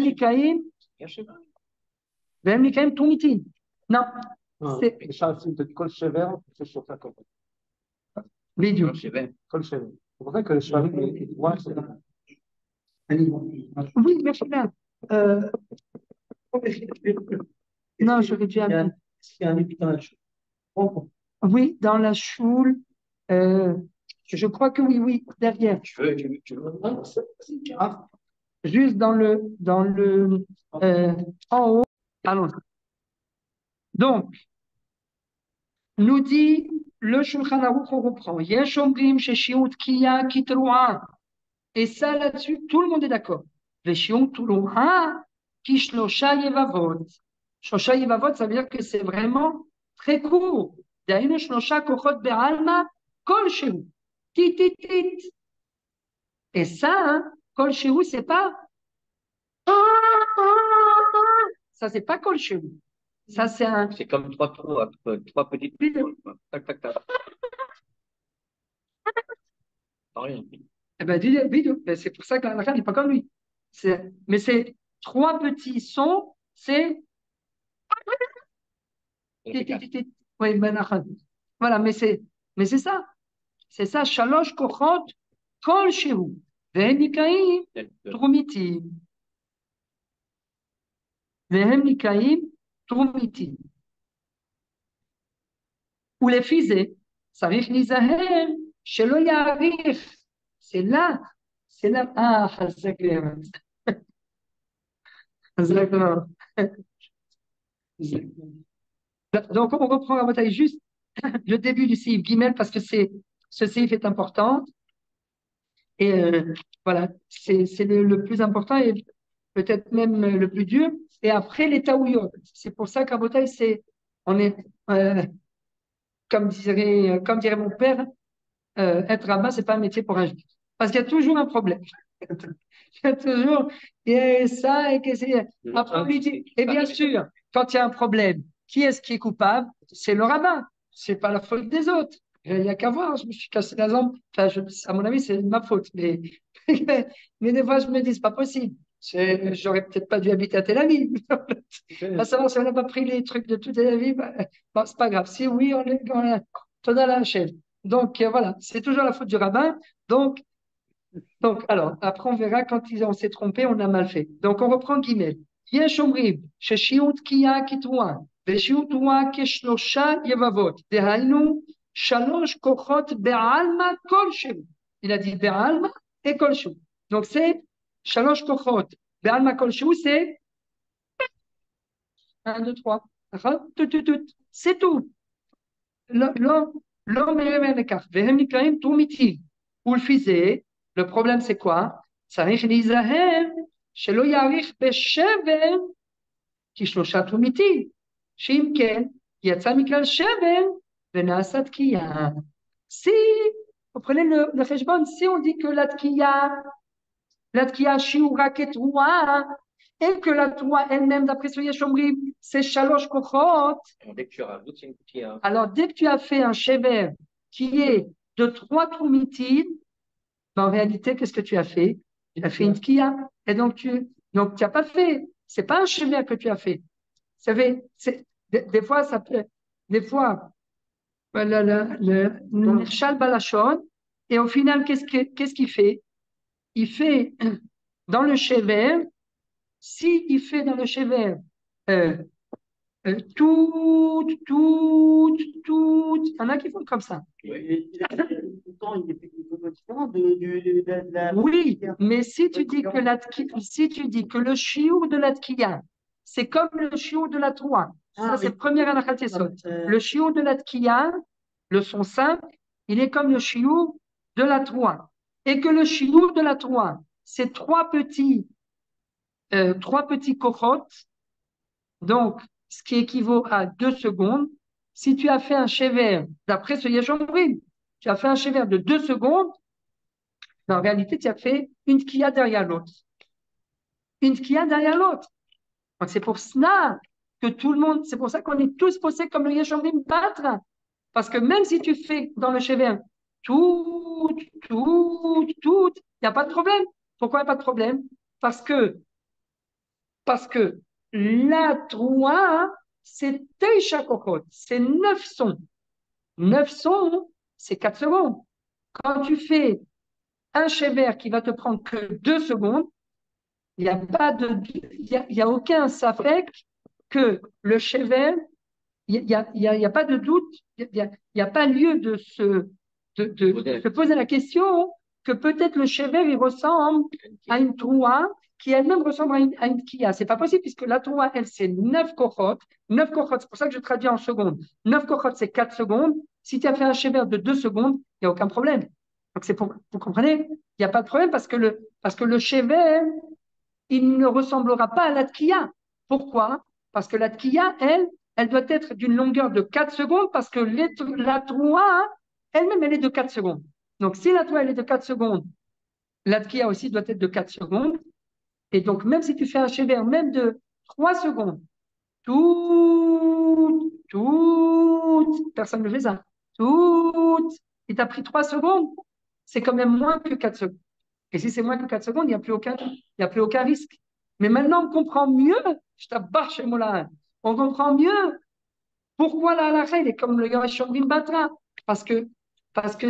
נקראים תרומיתים. Non, c'est כל שבר, זה שותה כל בדיוק. כל שבר. זה vrai que le cheval, Oui, merci bien. Non, j'aurais dû amener. Est-ce qu'il y a un épi dans la choule? Oui, dans la choule. Je crois que oui, oui, derrière. Tu veux. Juste dans le en haut. Allons. Donc, nous dit le Shulchan Aruch, on reprend. Yesh omrim sheshiut kiya kitroua. Et ça, là-dessus, tout le monde est d'accord. Veshiut tuloha kishlosha yevavot. Shlosha yevavot, ça veut dire que c'est vraiment très court. D'ailleurs, shlosha kochot be'alma kol shehu. Tit. Et ça, hein, kol shehu, c'est pas. Ça, c'est pas kol shehu. Ça, c'est un. C'est comme 3 trous, trois petites trous. Tac, tac, tac. Pas rien. Eh ben, c'est pour ça que la n'est pas comme lui. Mais c'est 3 petits sons, c'est. Oui, ben, voilà, mais c'est ça. C'est ça, shalosh kochot kol shehu. Vehem nikaim trumitim. Vehem nikaim trumitim. ולפי זה צריך להיזהר שלא יאריך. C'est là, חזק באמת. חזק מאוד. Donc, on reprend la bataille juste le début du Seif Gimel parce que ce Seif est important. Et voilà, c'est le plus important et peut-être même le plus dur. Et après, les taouyot. C'est pour ça qu'à bataille, on est, comme dirait mon père, être rabbin, c'est pas un métier pour un juif. Parce qu'il y a toujours un problème. Il y a toujours, et ça, et que c'est un problème. Et bien sûr, quand il y a un problème, qui est-ce qui est coupable? C'est le rabbin. C'est pas la faute des autres. Il n'y a qu'à voir, je me suis cassé la jambe. Enfin, à mon avis, c'est ma faute. Mais des fois, je me dis, c'est pas possible. J'aurais peut-être pas dû habiter à Tel Aviv. À savoir si on n'a pas pris les trucs de tout Tel Aviv, bon, c'est pas grave. Si oui, on est dans la chaîne. Donc, voilà, c'est toujours la faute du rabbin. Donc, alors, après, on verra quand on s'est trompé, on a mal fait. Donc, on reprend Guimel. Yesh omrim, sheshiut kiya kitroua, veshiut troua keshlosha yevavot. Dehainu, shalosh kochot be'alma kolshehu. Il a dit be'alma et kolshehu. Donc, c'est shalosh kochot. Be'alma kolshehu, c'est 1, 2, 3. C'est tout. L'homme est un écart. Vehem nikaim trumitim. Ou le fizé. Le problème, c'est quoi? צריך להיזהר שלא יאריך בשבר כשלושה תרומיתים, שאם כן, יצא מכלל שבר ונעשה תקיעה. Si, vous prenez le חשבון, si on dit que la tkiya shiura ketruah, et que la Troua elle-même, d'après ce Yesh Omrim, c'est Shalosh Kochot. Dès que tu rajoutes, c'est une petite. Alors, dès que tu as fait un Shever qui est de 3 Troumitines, en réalité, qu'est-ce que tu as fait? Tu as fait une Tkiya. Et donc, tu n'as pas fait. C'est pas un Shever que tu as fait. Vous savez, des fois, ça peut. Des fois, le Nirshal Balashon, et au final, qu'est-ce qu'il fait? Il fait dans le Shever, il fait dans le Shever tout, il y en a qui font comme ça. Il est techniquement différent de la. Oui, mais si tu dis que le chiour de la tkiya, c'est comme le chiour de la troua, ça c'est première halakha yesod. Le chiour de la tkiya, le son simple, il est comme le chiour de la troua. Et que le chiour de la troua, c'est trois petits kochot, donc ce qui équivaut à 2 secondes. Si tu as fait un shever, d'après ce Yesh Omrim, tu as fait un shever de 2 secondes, mais en réalité, tu as fait une tkiya derrière l'autre. Une tkiya derrière l'autre. Donc, c'est pour cela que tout le monde, c'est pour ça qu'on est tous posés comme le Yesh Omrim battre. Parce que même si tu fais dans le shever tout, il n'y a pas de problème. Pourquoi il n'y a pas de problème? Parce que la troua, c'est Teisha Kokot, c'est 9 sons. 9 sons, c'est 4 secondes. Quand tu fais un shever qui va te prendre que 2 secondes, il n'y a aucun safek que le shever, il n'y a pas de doute, il n'y a pas lieu de se poser la question que peut-être le shever, il ressemble à une troua qui elle-même ressemble à une tkiya. C'est pas possible puisque la troua, elle, c'est 9 kochot. 9 kochot, c'est pour ça que je traduis en secondes. 9 kochot, c'est 4 secondes. Si tu as fait un shever de 2 secondes, il n'y a aucun problème. Donc, vous comprenez? Il n'y a pas de problème parce que le shever, il ne ressemblera pas à la tkiya. Pourquoi? Parce que la tkiya, elle doit être d'une longueur de 4 secondes parce que la troua, elle-même, elle est de 4 secondes. Donc, si la troua, elle est de 4 secondes, la tkiya aussi doit être de 4 secondes. Et donc, même si tu fais un shever même de 3 secondes, personne ne fait ça. Il t'a pris 3 secondes, c'est quand même moins que 4 secondes. Et si c'est moins que 4 secondes, il n'y a plus aucun risque. Mais maintenant, on comprend mieux, je t'abbarre chez Moulin, on comprend mieux pourquoi la halakha, il est comme le Yesh Omrim Batra. Parce que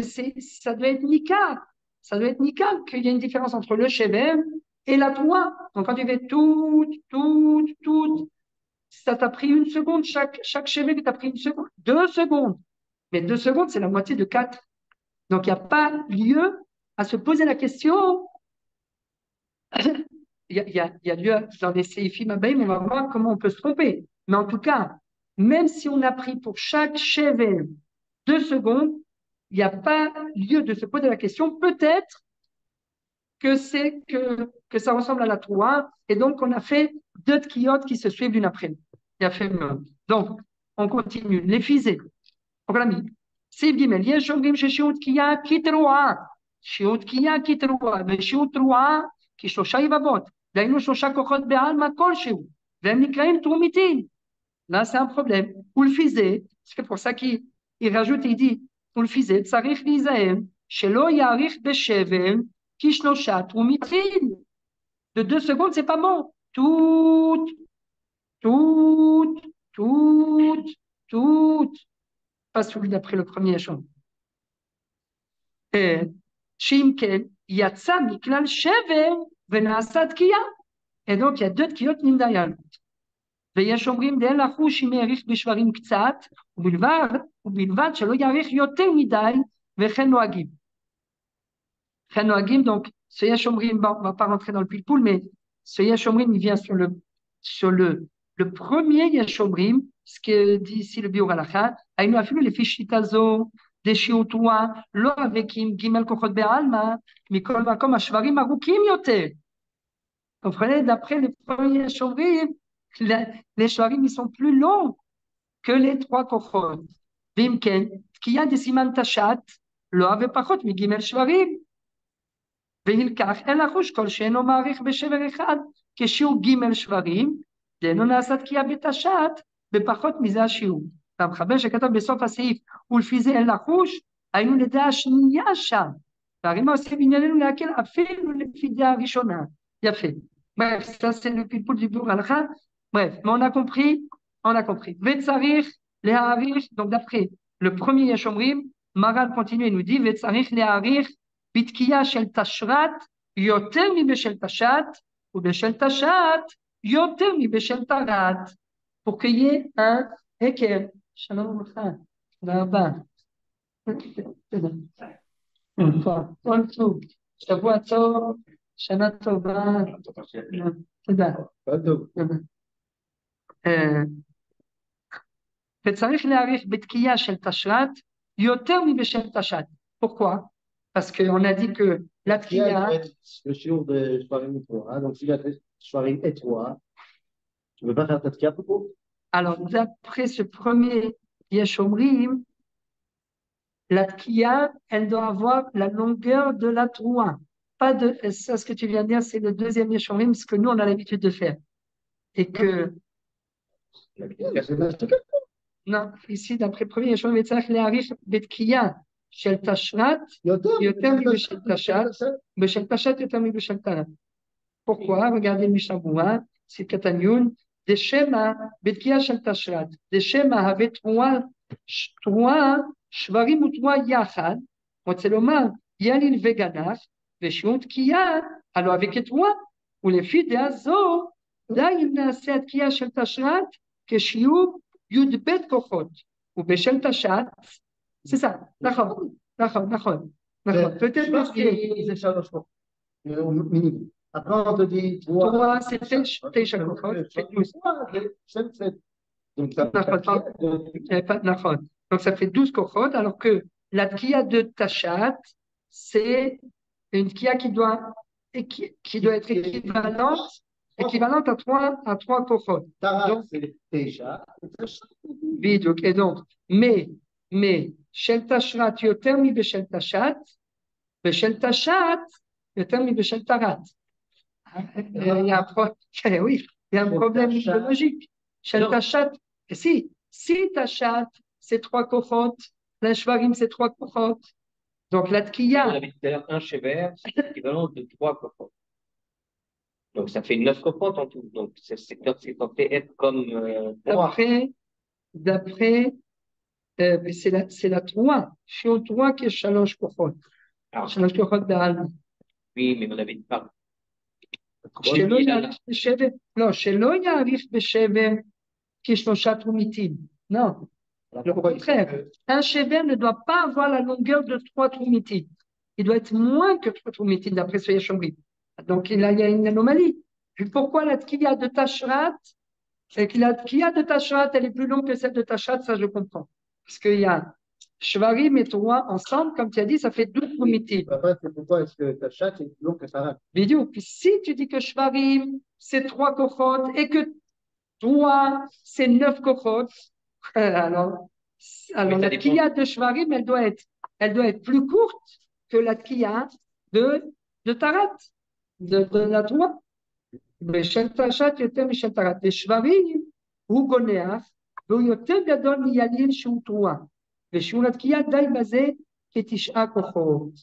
ça doit être Nika. Ça doit être Nika qu'il y a une différence entre le shever et la troua. Donc, quand tu fais tout, ça t'a pris 1 seconde, chaque shever t'a pris 1 seconde, 2 secondes. Mais 2 secondes, c'est la moitié de 4. Donc, il n'y a pas lieu à se poser la question. Il y a lieu dans les Seifim Abaïm, on va voir comment on peut se tromper. Mais en tout cas, même si on a pris pour chaque shever 2 secondes, il n'y a pas lieu de se poser la question. Peut-être que ça ressemble à la troua, et donc on a fait 2 tkiyot qui se suivent l'une après l'autre. Il a fait mieux. Donc, on continue. Les fisées. Donc, on a mis. C'est Gimel. Yesh omrim sheshiut tkiya kitroua. Shiut tkiya kitroua. Veshiut troua ki shlosha yivavot. Dainu shlosha kochot be'alma kolshehu. Vem nikraim trumitin. Là, c'est un problème. Ou le fisé. C'est pour ça qu'il rajoute, il dit, ou le fisé, tsarich lizaem, shelo yarich beshevel, ki shlosha trumitin. De 2 secondes, c'est pas bon. Tout. Pas celui d'après le premier champ. Shimken, yatsa miklal shever, venasa tkiya. Et donc, il y a 2 tkiyot nindayan. ויש אומרים דאין לחוש אם יאריך בשברים קצת, ובלבד שלא יאריך יותר מדי, וכן נוהגים. וכן נוהגים, donc, ce Yesh Omrim, on ne va pas rentrer dans le pilpoul, mais ce Yesh Omrim, il vient sur le premier Yesh Omrim, ce que dit ici le Biur Halakha, היינו אפילו לפי שיטה זו, דשיעותוה, לא אבקים ג' כוחות בעלמא, מכל מקום השברים ארוכים יותר. Comprenez, d'après le premier Yesh Omrim, les shvarim, ils sont plus longs que les 3 kochot. Vimken, tkiya de siman tashat, lo ave pachot mi gimel shvarim. Vehilkach, el achush kol she'eno ma'arich beshever echad, כשיעור ג' שברים, דהיינו נעשה תקיעה בתש"ת, בפחות מזה השיעור. והמחבר שכתב בסוף הסעיף, ולפי זה אין לחוש, היינו לדעה שנייה שם. והרי מה עושים ענייננו להקל אפילו לפי דעה ראשונה. יפה. Bref, ça c'est le pilpul du bourg halakha. Bref, mais on a compris, on a compris. Vetzarich leharich, donc d'après le premier Yeshomrim, Maral continue et nous dit Vetzarich leharich bitkiya shel tashrat yoter mi beshel tashat ou beshel tashat yoter mi beshel tarat. Pour qu'il y ait un heker. Shalom aleichem. Là-bas. Une fois, en dessous. Shavua tov, shana tova. תודה. וצריך להעריך בתקיעה של תשרת יותר מבשל תשת. Pourquoi? Parce qu'on a dit que la tkiya... Le shiur de Shvarim et toi. Donc, si la Shvarim et toi, tu ne veux pas faire ta tkiya pour? Alors, d'après ce premier Yeshomrim, la tkiya, elle doit avoir la longueur de la troua. Pas de, ça, ce que tu viens de dire, c'est le deuxième Yeshomrim, ce que nous, on a l'habitude de faire. Et que, non, ici, d'après le premier Yeshomrim, Vetzarich leharich betkiya shel tashrat, yoter mi beshel tashat, beshel tashat yoter mi beshel tarat. Pourquoi? Regardez le Mishabura, c'est Katanyun, des schémas, betkiya shel tashrat, des schémas avaient trois shvarim ou trois yachad, רוצה לומר, יליל וגנח, ושיעור תקיעה, הלוא וכתרועה, ולפי דעה זו, די אם נעשה התקיעה של תשרת כשיעור י"ב כוחות, ובשל תשת, זה ça, נכון, נכון, נכון, נכון, peut-être parce que זה שלוש כוחות, מינימום. Après, on te dit, toi, c'est 9 כוחות, donc ça fait 12 כוחות, alors que la tkiya de Tashat, c'est une tkiya qui doit être équivalente à trois kochot. Tarat, c'est Teisha. Biduk. Et donc, mais, Shel Tashrat, yoter mi beshel Tashat, beshel Tashat, yoter mi beshel Tarat. Il y a un problème logique. Shel Tashat, si Tashat, c'est trois kochot, la Shvarim, c'est trois kochot. Donc, la tkiya. On avait tout à l'heure un shever, c'est l'équivalent de 3 copotes. Donc, ça fait 9 copotes en tout. Donc, c'est censé être comme. D'après, c'est la 3. Shiur 3 qui est shalosh kochot. Alors, shalosh kochot d'Alma. Oui, mais on avait pas. שלא יאריך בשבר, לא, שלא יאריך בשבר כשלושה תרומיתים. Non. Le contraire, un shever ne doit pas avoir la longueur de 3 trumitim. Il doit être moins que 3 trumitim d'après ce Yeshomrim. Donc il y a une anomalie. Puis pourquoi la tkiya de Tashrat, c'est que la tkiya de Tashrat, elle est plus longue que celle de Tashat, ça je comprends. Parce qu'il y a Shvarim et Torah ensemble, comme tu as dit, ça fait 12 trumitim. C'est pourquoi est-ce que Tashat est plus long que Tarat? Vidéo. Puis si tu dis que Shvarim, c'est 3 kochot et que Torah, c'est 9 kochot, alors la tkiya de Shvarim, elle doit être plus courte que la tkiya de Tarat, de la Troua. Beshel Tashat yoter mishel Tarat. ושברים הוא גונח, והוא יותר גדול מיליל שהוא תרועה. ושיעור התקייה די בזה כ9 כוחות.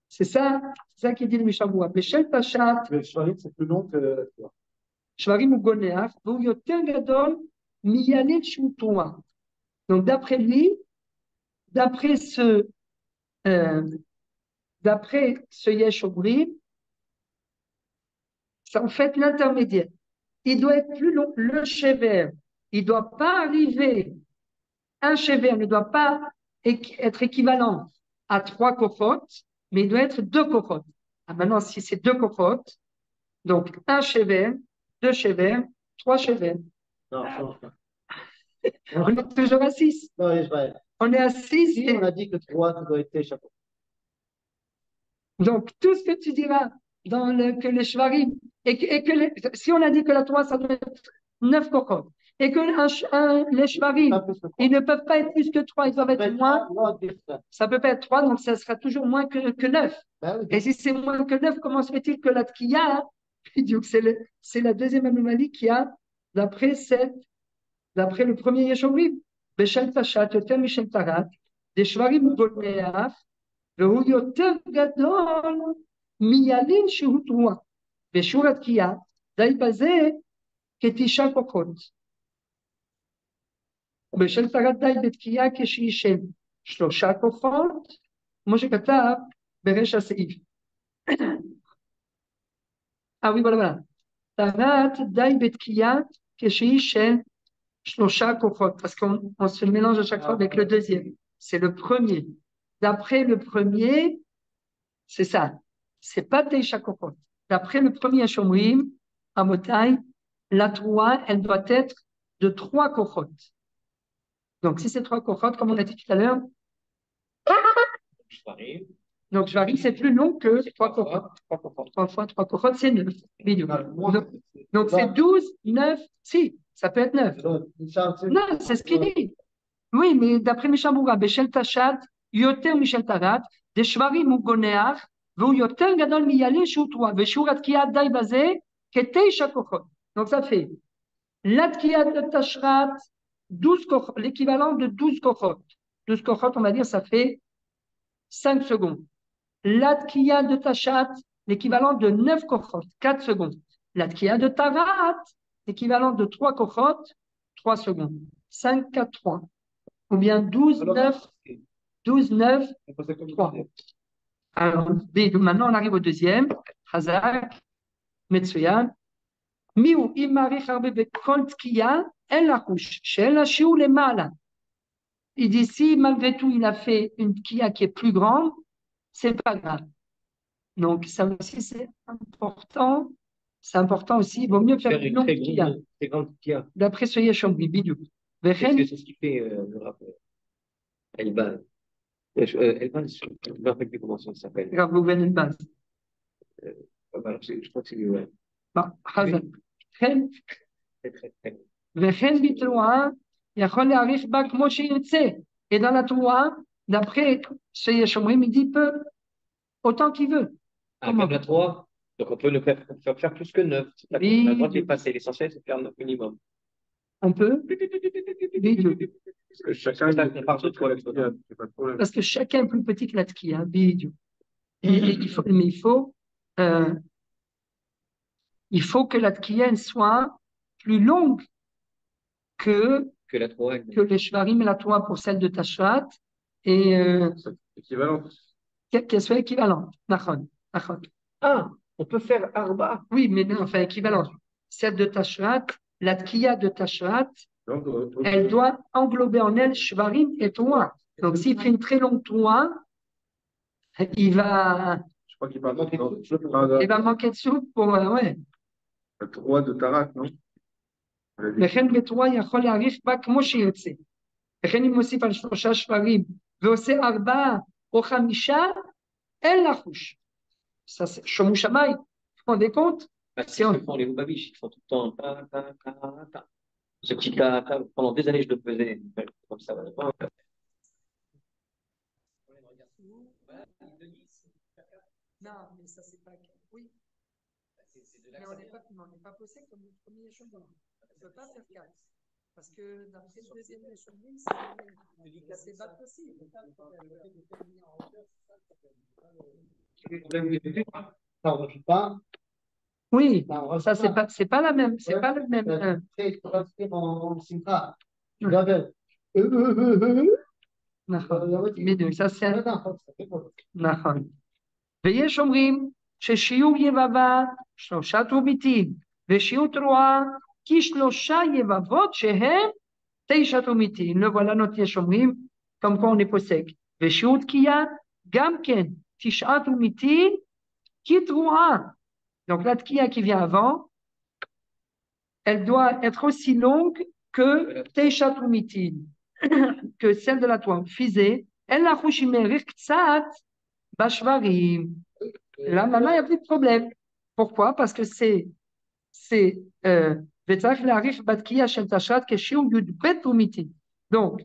C'est ça qui dit le Mishabura. Beshel Tashat, Shvarim, c'est plus long que toi. Shvarim הוא גונח, והוא יותר גדול מיליל שהוא תרועה. Donc, d'après lui, d'après ce Yeshomrim, c'est en fait l'intermédiaire. Il doit être plus long. Le shever, il ne doit pas arriver. Un shever ne doit pas être équivalent à 3 kochot, mais il doit être 2 kochot. Ah, maintenant, si c'est 2 kochot, donc un shever, 2 shever, 3 shever. Non, On est toujours à 6. non, Israël. On est à 6. Si on a dit que 3, ça doit être Teisha. Donc, tout ce que tu diras que les Shvarim, si on a dit que la 3, ça doit être 9 kochot, et que les Shvarim, ils ne peuvent pas être plus que 3, ils doivent être moins, ça ne peut pas être 3, donc ça sera toujours moins que 9. Ben oui. Et si c'est moins que 9, comment se fait-il que la tkiya Donc, c'est la deuxième anomalie qu'il y a d'après le premier Yeshomrim. Beshel Tashat, Yoter Mishel Tarat, des Shvarim Goneach, והוא יותר גדול מילין שהוא תרועה. בשיעור התקיעה, די בזה כתשעה כוחות. בשל תרת די בתקיעה כשהיא של 3 כוחות, כמו שכתב בריש הסעיף. oui, voilà. תרת די בתקיעה כשהיא של 3 כוחות, parce qu'on se mélange à chaque fois avec le deuxième. C'est le premier. D'après le premier, c'est ça. C'est pas Teisha Kokot. D'après le premier Shomrim, à Motaï, la Troua, elle doit être de 3 Kokot. Donc, si c'est 3 Kokot, comme on a dit tout à l'heure, donc Shvarim, c'est plus long que 3 Kokot. 3 fois 3 Kokot, c'est 9. Donc, c'est 12, 9, si, ça peut être 9. Non, c'est ce qu'il dit. Oui, mais d'après Mishamoura, Beshel Tashat, יותר משל טרת, דשברים הוא גונח, והוא יותר גדול מילין שהוא תרועה, ושיעור התקיעה די בזה כ9 כוחות. Donc ça fait la tkiya de Tashrat, 12 kochot, l'équivalent de 12 kochot. 12 kochot, on va dire, ça fait 5 secondes. La tkiya de Tashat, l'équivalent de 9 kochot, 4 secondes. La tkiya de Tarat, l'équivalent de 3 kochot, 3 secondes. 5, 4, 3. Ou bien 12, 9, 12, 9, 3. Alors, maintenant, on arrive au deuxième. Hazak, Metsuyan. Miou, Imari Harbe Bekol Tkiya, El Larouche, Shel Hashiou le Mala. Il dit si malgré tout il a fait une Tkiya qui est plus grande, c'est pas grave. Donc, ça aussi, c'est important. C'est important aussi. Il vaut mieux faire une longue Tkiya. Très grande Tkiya. D'après ce Yeshom Bidou. C'est ce qui fait le rap. Elban. Elban, je ne me rappelle plus comment ça s'appelle. Ravouven Elban. Je crois que c'est lui, ouais. Hazak. וכן בתרועה יכול להאריך בה כמו שירצה. Et dans la Troua, d'après ce Yeshomrim, il dit peu, autant qu'il veut. Comme la Troua, donc on peut ne faire plus que 9. La droite est passée, l'essentiel c'est de faire 9 minimum. On peut. Parce que chacun est plus petit que la Tkiya. Il faut que la Tkiya soit plus longue que les Shvarim et la Troua pour celle de Tashrat. Et qu'elle soit équivalente. Ah, on peut faire Arba. Oui, mais non, enfin équivalente. Celle de Tashrat, la Tkiya de Tashrat, elle doit englober en elle Shvarim et Troua. Donc s'il fait une très longue Troua, il va manquer de soupe pour ouais. La Troua de Tarat, non? וכן בתרועה יכול להאריך בה כמו שירצה. וכן אם מוסיף על 3 שברים ועושה 4 או 5, אין לחוש. שומו שמיים, vous vous rendez compte? C'est ce que font les Lubavitch, ils font tout le temps ta. Ce petit ta, pendant des années je le faisais comme ça. Non, mais ça c'est pas... Oui. Mais on n'est pas posé comme le premier échelon. On ne peut pas faire 4. Parce que d'après le deuxième échelon, c'est pas possible. Ça, on ne joue pas. Oui, ça c'est pas la même. C'est pas le même. C'est en Simcha. Mais ça c'est un... ויש אומרים ששיעור יבבה 3 תרומיתים, ושיעור תרועה כ3 יבבות שהם 9 תרומיתים. Le voilà notre יש אומרים, comme quoi on est posek. ושיעור תקיעה גם כן 9 תרומיתים כתרועה. Donc la tkiya qui vient avant, elle doit être aussi longue que Teisha Trumitin, que celle de la Troua. Fizé, elle la chouchimerir ktsat bashvarim. Là, maintenant, il n'y a plus de problème. Pourquoi? Parce que c'est Vetzach l'arif batkiya shel tashrat keshiu yud bet trumitin. Donc,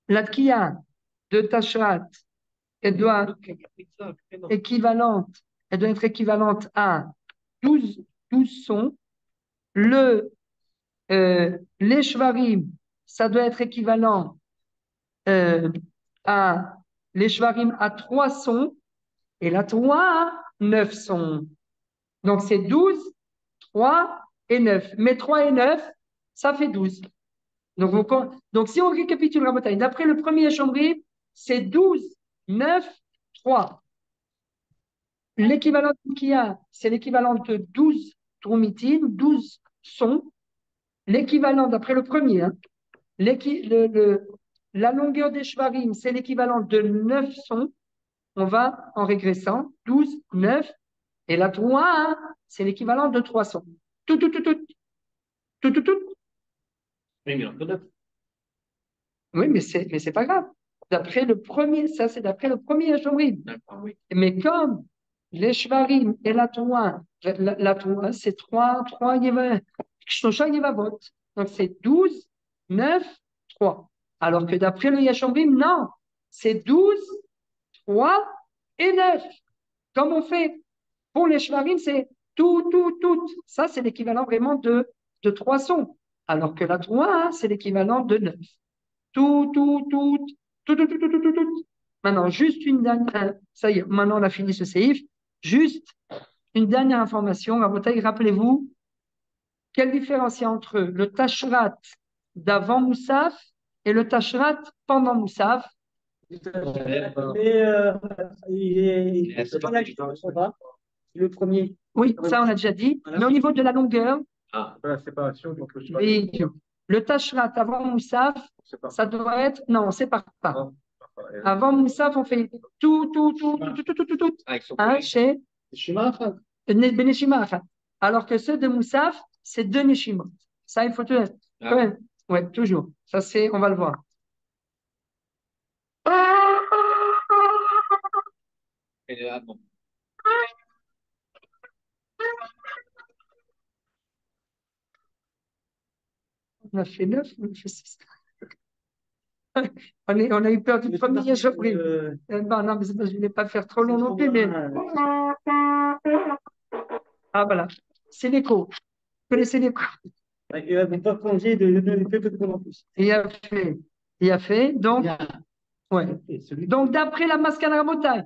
la tkiya de tashrat, elle doit être équivalente elle doit être équivalente à 12 sons. Les shvarim, ça doit être équivalent à les shvarim à 3 sons et la Torah à 9 sons. Donc c'est 12, 3 et 9. Mais 3 et 9, ça fait 12. Donc si on récapitule la bataille, d'après le premier Chambry, c'est 12, 9, 3. L'équivalent qu'il y a, c'est l'équivalent de 12 troumitines, 12 sons. L'équivalent, d'après le premier, hein, la longueur des shvarim, c'est l'équivalent de 9 sons. On va en régressant, 12, 9. Et la 3, hein, c'est l'équivalent de 3 sons. Tout. Oui, mais entre deux. Oui, mais c'est pas grave. D'après le premier, ça c'est d'après le premier shvarim. D'accord, oui. Mais comme les shvarim et la Torah, c'est 3 yevavot. Donc c'est 12, 9, 3. Alors que d'après le Yashomrim, non, c'est 12, 3 et 9. Comme on fait pour les shvarim, c'est tout. Ça, c'est l'équivalent vraiment de 3 sons. Alors que la Torah, hein, c'est l'équivalent de 9. Tout. Maintenant, juste une dernière, ça y est, maintenant on a fini ce séif. Juste une dernière information. Rabotaï, rappelez-vous, quelle différence il y a entre le tashrat d'avant Moussaf et le tashrat pendant Moussaf? Mais le premier. Oui, ça on a déjà dit. Mais au niveau de la longueur, La séparation, donc le choix. oui, le tashrat avant Moussaf, ça doit être. Non, on ne sépare pas. Avant Moussaf, on fait tout. Ah, ils sont Hein, collés. chez Beneshima Achat. Alors que ceux de Moussaf, c'est 2 Neshima. Ça, il faut tout. Ah. Ouais, ouais, toujours. Ça, c'est, on va le voir. Ah, bon. On a fait 9, on a fait 6. On a eu peur du premier surprise. Non, mais je ne voulais pas faire trop long non plus, mais. Ah, voilà. C'est l'écho. Vous connaissez l'écho. Il ne va pas changer de en plus. Il a fait. Donc, ouais. Donc, d'après la Maskana Rabotai,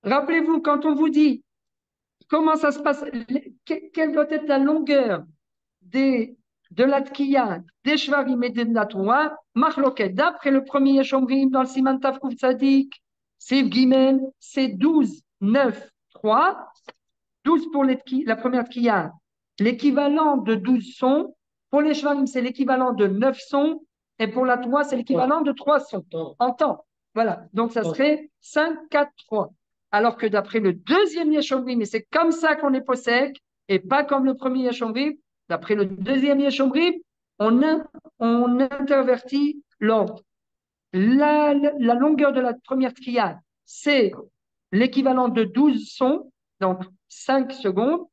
rappelez-vous, quand on vous dit comment ça se passe, quelle doit être la longueur de la Tkiya, des Shvarim et de la Torah, Machloket, d'après le premier Yeshomrim dans le Siman Tavkuf Tzadik, Siv Gimel, c'est 12, 9, 3. 12 pour la première Tkiya, l'équivalent de 12 sons. Pour les Shvarim, c'est l'équivalent de 9 sons. Et pour la Torah, c'est l'équivalent de 3 sons en temps. Voilà. Donc, ça serait 5, 4, 3. Alors que d'après le deuxième Yeshomrim, et c'est comme ça qu'on est possèque, et pas comme le premier Yeshomrim, d'après le deuxième Yeshomrim, on intervertit l'ordre. La longueur de la première Tkiya, c'est l'équivalent de 12 sons, donc 5 secondes.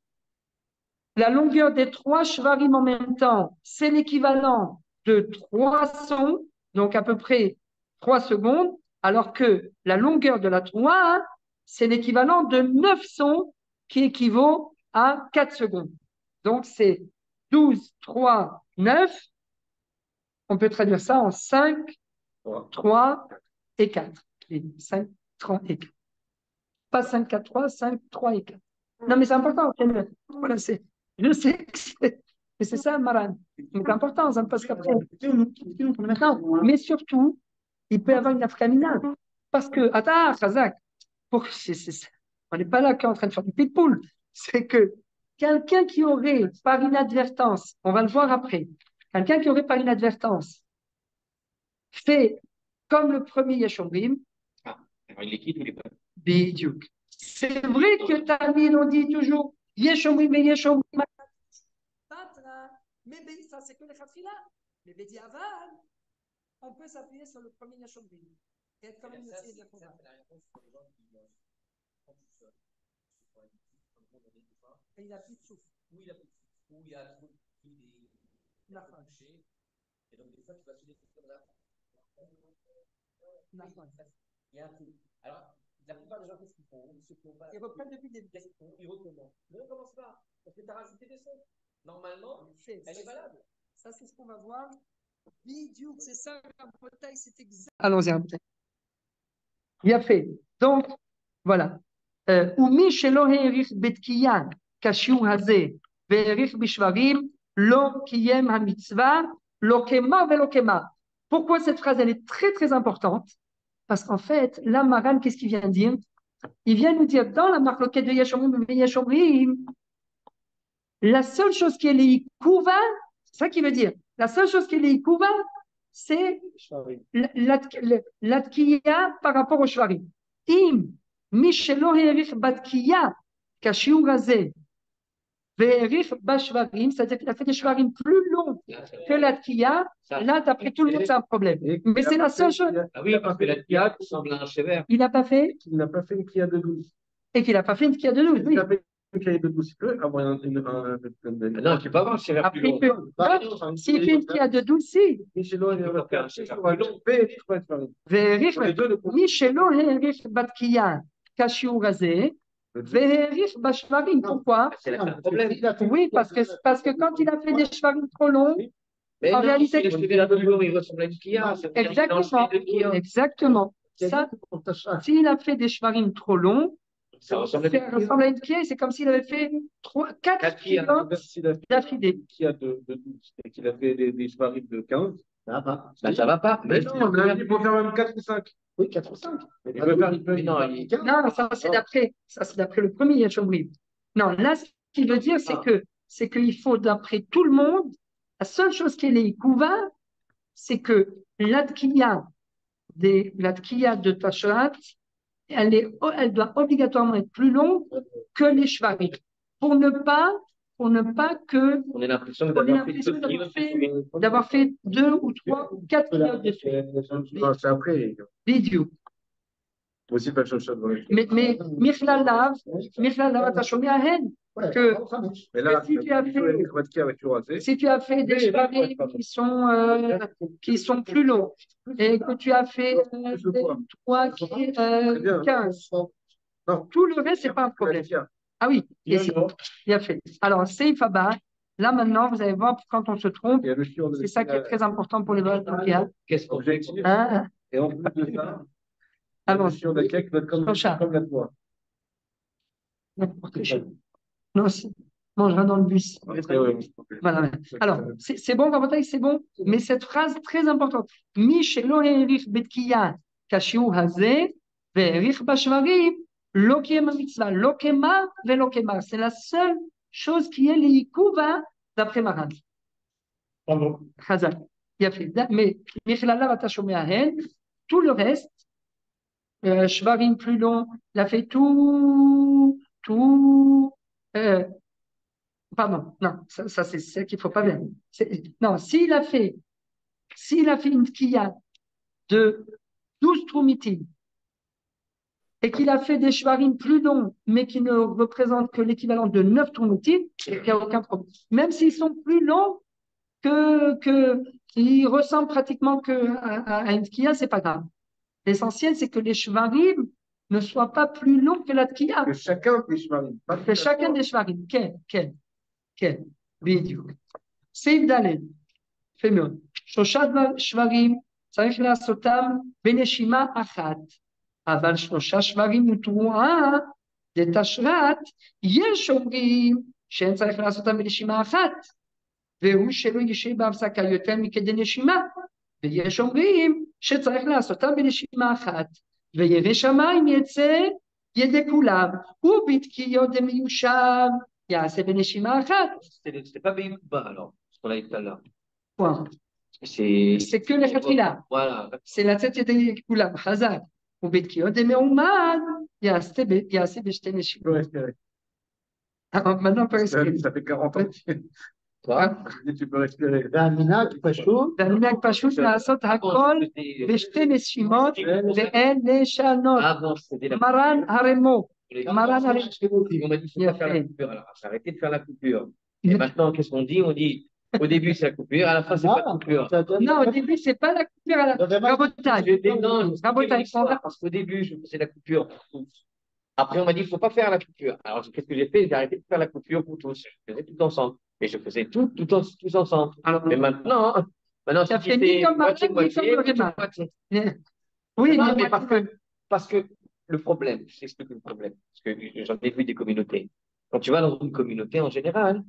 La longueur des 3 shvarim en même temps, c'est l'équivalent de 3 sons, donc à peu près 3 secondes, alors que la longueur de la 3, c'est l'équivalent de 9 sons qui équivaut à 4 secondes. Donc c'est 12, 3, 9. On peut traduire ça en 5, 3 et 4. 5, 3 et 4. Pas 5, 4, 3, 5, 3 et 4. Non, mais c'est important. Voilà, je sais que c'est ça, Maran. C'est important, hein, parce qu'après. Non, mais surtout, il peut y avoir une afkamina. Parce que, attends, Khazak, on n'est pas là qu'en train de faire du pitbull. C'est que quelqu'un qui aurait, par inadvertance, on va le voir après, quelqu'un qui aurait, par inadvertance, fait comme le premier Yeshomrim, Ah, alors il les quitte ou il les donne? Bidiouk. C'est vrai que Tamil, on dit toujours Yeshomrim et Yeshomrim. Mais ça, c'est que les Khatfila. Mais Bediaval, on peut s'appuyer sur le premier Yeshomrim. Et être quand même essayer de la convaincre. Et il a plus de souffle. Oui, il a plus de souffle. Ou il y a trop de couché. Et donc, des fois, tu vas se laisser comme ça. Il y a un truc. Alors, La plupart des gens, qu'est-ce qu'ils font? Ils reprennent depuis le début. Ils recommencent. Ne recommence pas. Parce que tu as rajouté des sons. Normalement, elle est valable. Ça, c'est ce qu'on va voir. Bidiouk, c'est ça, Rabotai, c'est exact. Allons-y, Rabotai. Bien fait. Donc, voilà. Umi shelo ha'erich betkiyan kashiur hazeh ve'erich bishvarim lo kiyem hamitzvah lo kema ve'lo kema. Pourquoi cette phrase, elle est très, très importante? Parce qu'en fait, là, Maran, qu'est-ce qu'il vient dire? Il vient nous dire, dans la marloquette de Yeshomrim et Yeshomrim, la seule chose qui est l'ikouva, c'est ça qu'il veut dire. La seule chose qui est l'ikouva, c'est l'atkiya par rapport au shvarim. Im mishelo herich batkiya kashiur hazeh ve'erich bashvarim, c'est-à-dire qu'il a fait des shvarim plus longs que l'atkiya. Là, d'après tout le monde, c'est un problème. Mais c'est la seule chose. Ah oui, parce que la tkiya ressemble à un chever. Il n'a pas fait. Il n'a pas fait une tkiya de 12. Et qu'il n'a pas fait une tkiya de 12. Oui. Il a fait une tkiya de 12, il peut avoir Non, tu peux pas avoir un chever Après, plus long. s'il fait une tkiya de 12, si. Michelo, il va faire un chever plus long. Ve'erich mishelo herich batkiya kashiur hazeh ve'erich bashvarim. Pourquoi? C'est le problème. Oui, parce que quand il a fait des shvarim trop longs, Mais en non, réalité, si le chever plus long, il ressemble à une tkiya. Ça veut dire qu'il a exactement, enchaîné deux tkiya. exactement. Ça, s'il a fait des shvarim trop longs, Ça ressemble à ça une tkiya. ressemble à une tkiya, c'est comme s'il avait fait 4 Quatre tkiya. tkiya d'affilée. Qui a de 12 et qu'il a fait des shvarim de 15. Ça va. Bah, ça va pas. Mais non, on a dit qu'il faut faire même 4 ou 5. Oui, 4 ou 5. Il peut faire Mais non, Non, ça c'est d'après le premier Yeshomrim. Non, là, ce qu'il veut dire, c'est qu'il faut, d'après tout le monde, la seule chose qui est les Kouva, c'est que l'atkiya de Tashrat, elle doit obligatoirement être plus longue que les shvarim. Pour ne pas que on a l'impression on ait l'impression d'avoir fait 2 ou 3 ou 4 kilos de suite. C'est après. Vidéo. Aussi pas de chose. Mais Michlalav, t'as chômé à haine. Que Mais là, si tu as fait des shvarim qui sont plus longs et que tu as fait 3 qui 15, tout le reste, c'est pas un problème. Ah oui, et c'est bien fait. Alors, Seif Abba, là maintenant, vous allez voir, quand on se trompe, c'est ça qui est très important pour les valeurs. Qu'est-ce qu'on fait? Et en plus de ça, alors, sur la cake va être comme la toi. Non, mangera dans le bus. Voilà. Alors, c'est bon, Rabotai, c'est bon. Mais cette phrase très importante. Mi shelo herich betkiya kashiur hazeh ve'erich bashvarim lo kiyem mitzvah lo kema ve'lo kema. C'est la seule chose qui est l'ikuva d'après Maran. Chazal. Il a fait. Mais Michlala va t'achomer à haine. Tout le reste, shvarim plus long, il a fait tout. Pardon, non, ça c'est ce qu'il ne faut pas faire. Non, s'il a fait une tkiya de 12 troumitim et qu'il a fait des shvarim plus longs, mais qui ne représentent que l'équivalent de 9 troumitim, il n'y a aucun problème. Même s'ils sont plus longs qu'ils ressemblent pratiquement à une tkiya, ce n'est pas grave. L'essentiel, c'est que les shvarim ne soient pas plus longs que la tkiya. Que chacun des shvarim. Que chacun des shvarim. כן, בדיוק. סעיף ד' יפה מאוד. 3 שברים צריך לעשותם בנשימה אחת, אבל 3 שברים ותרועה לתשרת, יש אומרים שאין צריך לעשותם בנשימה אחת, והוא שלא ישב בהפסקה יותר מכדי נשימה, ויש אומרים שצריך לעשותם בנשימה אחת, וירא שמיים יצא ידי כולם, ובתקיעות דמיושב c'est Beneshima Achat. C'est pas Beikuba alors, ce qu'on a dit tout à l'heure. Quoi? C'est que le Khatila. Voilà. C'est la tête de Kulam, Hazak. Ou Betkiot de Meumad, Yaste Beshte Neshima. Tu peux respirer. Maintenant, on peut respirer. Ça fait 40 ans. Tu peux respirer. והמנהג פשוט, והמנהג פשוט לעשות הכל בשתי נשימות ואין לשנות. מרן הרמו. Maran a dit de faire la coupure. Alors, j'ai arrêté de faire la coupure. Et maintenant, qu'est-ce qu'on dit? On dit Au début, c'est la coupure, à la fin, c'est pas la coupure. Non, au début, c'est pas la coupure à la fin. Rabotage. Non, Rabotage, parce qu'au début, je faisais la coupure pour tous. Après, on m'a dit, il ne faut pas faire la coupure. Alors, qu'est-ce que j'ai fait? J'ai arrêté de faire la coupure pour tous. Je faisais tout ensemble. Et je faisais tous ensemble. Alors, Mais maintenant, ça si fait ni comme moitié, Martin, ni comme moitié, Lorema. moitié. Oui, Non, mais mais parce que le problème, je t'explique le problème. Parce que j'en ai vu des communautés. Quand tu vas dans une communauté, en général,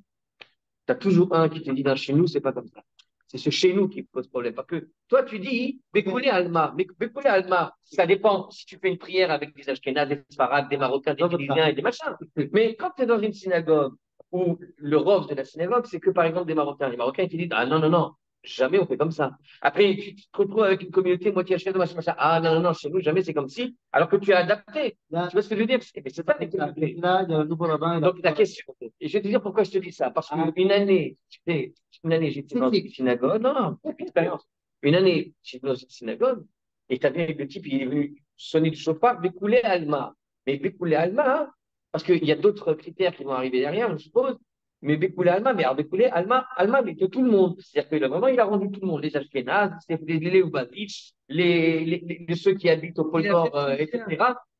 tu as toujours un qui te dit, non, chez nous, c'est pas comme ça. C'est ce chez nous qui pose problème. Parce que toi, tu dis, Bekoulé Alma. Mais Bekoulé Alma, ça dépend si tu fais une prière avec des Ashkénazes, des Sfarades, des Marocains, des Tunisiens et des machins. Mais quand tu es dans une synagogue où le rov de la synagogue, c'est que par exemple des Marocains. Les Marocains, ils te disent, ah non, non, non, jamais on fait comme ça. Après, tu te retrouves avec une communauté moitié Ashkénaze, machin, machin. Ah non, non, non, chez nous, jamais c'est comme si. Alors que tu as adapté. Là, Tu vois ce que je veux dire? Mais c'est pas des communautés. là, il y a un nouveau rabbin. Donc, la question, et je vais te dire pourquoi je te dis ça. Parce qu'une année, j'étais dans une synagogue. Non, non, expérience. Une année, j'étais dans une synagogue, et tu avais le type, il est venu sonner du chauffard, Bekoulé Alma. Mais Bekoulé Alma, hein, parce qu'il y a d'autres critères qui vont arriver derrière, je suppose. Mais Bekoulé Alma, mais alors Bekoulé Alma, mais de tout le monde. C'est-à-dire que vraiment, il a rendu tout le monde. Les Ashkénazes, les Léoubavitch, ceux qui habitent au pôle Nord, etc.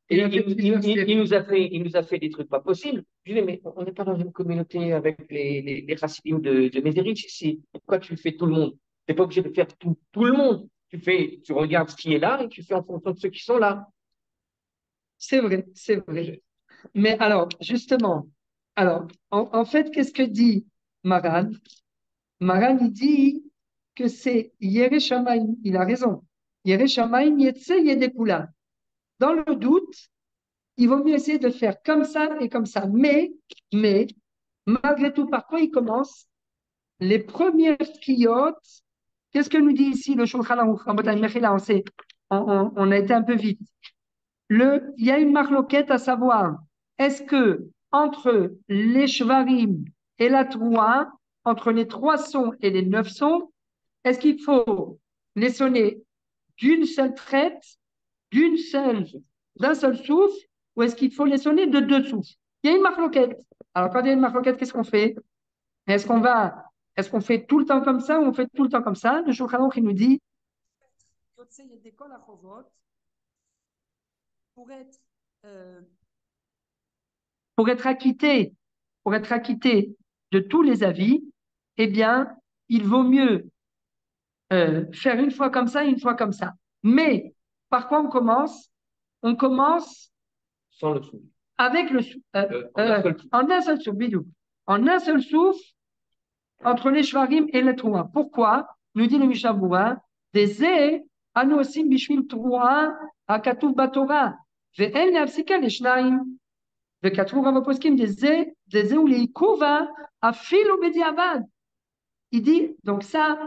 Et il nous a fait des trucs pas possibles. Je lui dis, mais on n'est pas dans une communauté avec les Chassidim de Mézérich ici. Pourquoi tu fais tout le monde? Tu n'es pas obligé de faire tout le monde. Tu regardes ce qui est là et tu fais en fonction de ceux qui sont là. c'est vrai, c'est vrai. Mais alors, justement, alors, en fait, qu'est-ce que dit Maran? Maran, il dit que c'est Yere Shamayim, il a raison. Yere Shamayim, Yetse Yedekula. Dans le doute, il vaut mieux essayer de faire comme ça et comme ça. Mais, malgré tout, par quoi il commence? Les premières tkiyot, qu'est-ce que nous dit ici le Shulchan Aruch? On a été un peu vite. Il y a une marloquette à savoir, est-ce que entre les shvarim et la troua, entre les 3 sons et les 9 sons, est-ce qu'il faut les sonner d'une seule traite, d'un seul souffle, ou est-ce qu'il faut les sonner de 2 souffles? Il y a une marloquette. Alors, quand il y a une marloquette, qu'est-ce qu'on fait? Est-ce qu'on fait tout le temps comme ça ou on fait tout le temps comme ça? Le Shulchan Aruch, il nous dit pour être acquitté de tous les avis, eh bien, il vaut mieux faire une fois comme ça, une fois comme ça. Mais par quoi on commence? On commence Sans le souffle. avec en un seul souffle, bidou. En un seul souffle entre les shvarim et les troua. Pourquoi? Nous dit le Mishnah Berurah, des zé, anu osim bishvil troua, akatuv batora, ve'en le'afsika leshnayim. וכתבו רב הפוסקים דזהו לעיכובה אפילו בדיעבד. Il dit, donc ça,